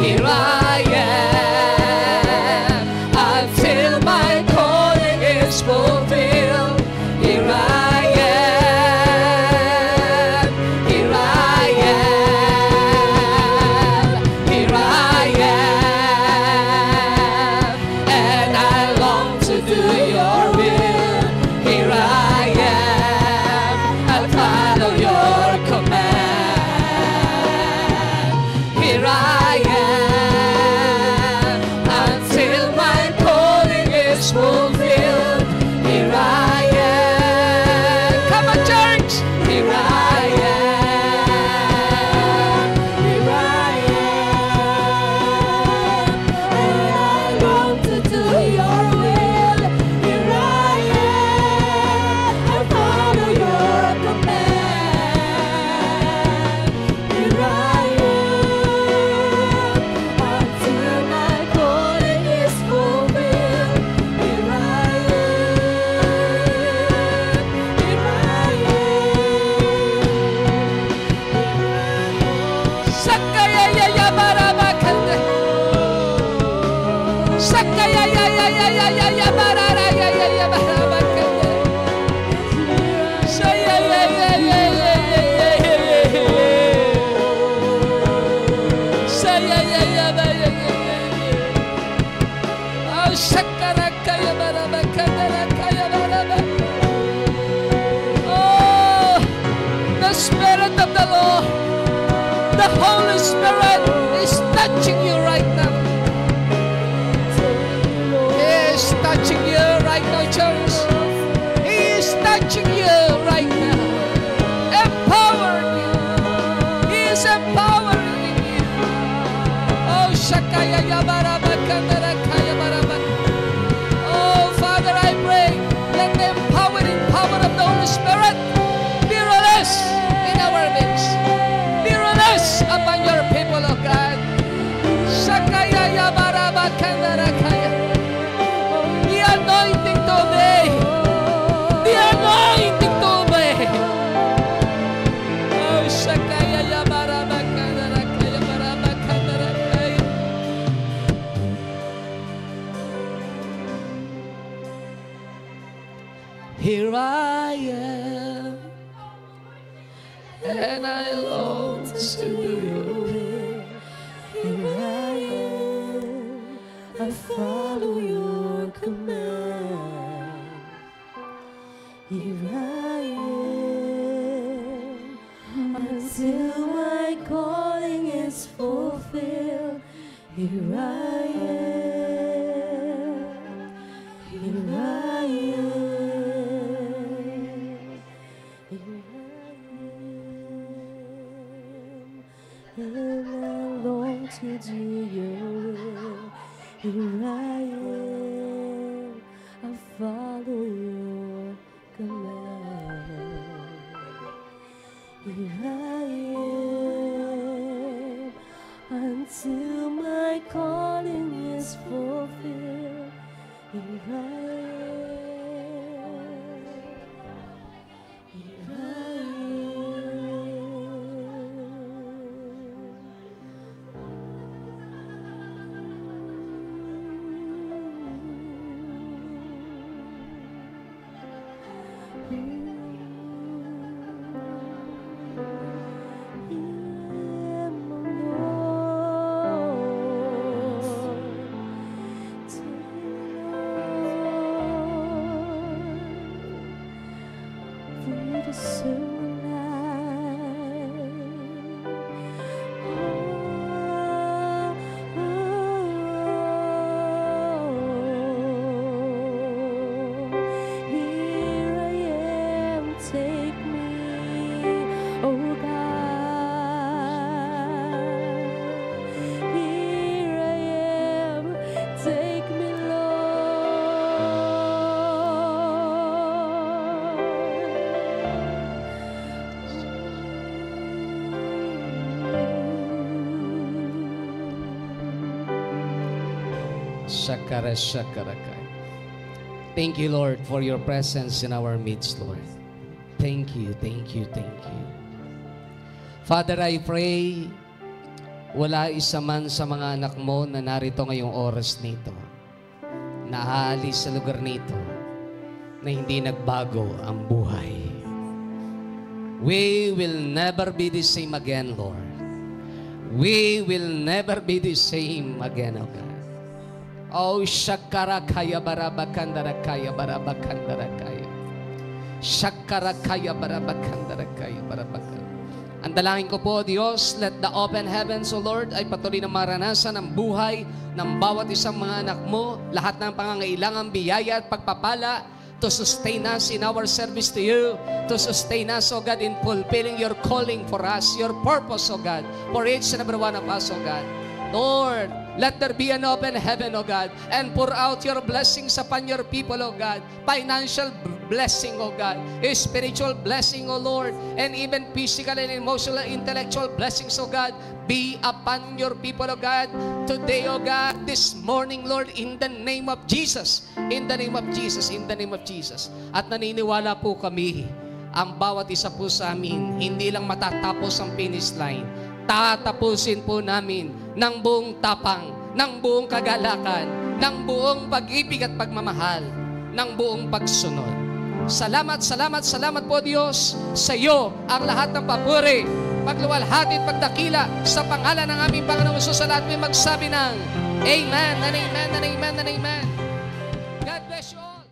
Here I am, until my calling is fulfilled. Here I am, here I am, here I am, and I long to do your will. Here I am, I'll follow your command. Here I am. Oh, the Spirit of the Lord, the Holy Spirit is touching you right now. He is touching you right now, church. He is touching you right now. Empowering you. He is empowering you. Oh, Shakaya Yabaraba Kandara Kaya Baraba. Oh, Father, I pray, let the empowering power of the Holy Spirit be released in our midst. Be released upon your people, oh God. Shakaya Yabaraba Kandara Kaya. The anointing to obey. The anointing to obey. Oh, Shakaya Yabaraba Kandara Kaya Baraba Kandara Kaya. Here I am, and I long to do your will. Here I am, I follow your command. Here I am, until my calling is fulfilled. Here I am, here I am, here I am, and I long to do your will. Here I am, I follow your command. Here I am, until my calling is fulfilled. Here I am, here I Shakara Shakarakai. Thank you, Lord, for your presence in our midst, Lord. Thank you, thank you, thank you. Father, I pray, wala isa man sa mga anak mo na narito ngayong oras nito, na aalis sa lugar nito, na hindi nagbago ang buhay. We will never be the same again, Lord. We will never be the same again, oh God. Oh, Shakara Kaya Barabakandara Kaya Barabakandara Kaya. Shakara Kaya Barabakandara Kaya Barabakandara. Ang dalangin ko po, Diyos, let the open heavens, O Lord, ay patuloy na maranasan ang buhay ng bawat isang mga anak mo, lahat ng pangangailangan, biyaya at pagpapala to sustain us in our service to you, to sustain us, O God, in fulfilling your calling for us, your purpose, O God, for each and every one of us, O God. Lord, let there be an open heaven, O God, and pour out your blessings upon your people, O God. Financial blessing, O God. Spiritual blessing, O Lord. And even physical and emotional, intellectual blessings, O God. Be upon your people, O God. Today, O God, this morning, Lord, in the name of Jesus. In the name of Jesus. In the name of Jesus. At naniniwala po kami, ang bawat isa po sa amin, hindi lang matatapos ang finish line. Tatapusin po namin ng buong tapang, ng buong kagalakan, ng buong pag-ibig at pagmamahal, ng buong pagsunod. Salamat, salamat, salamat po Diyos. Sa iyo ang lahat ng papuri, pagluwalhati at pagdakila sa pangalan ng aming Panginoong Hesus. Sa lahat may magsabi ng Amen and Amen and Amen and Amen. God bless you all.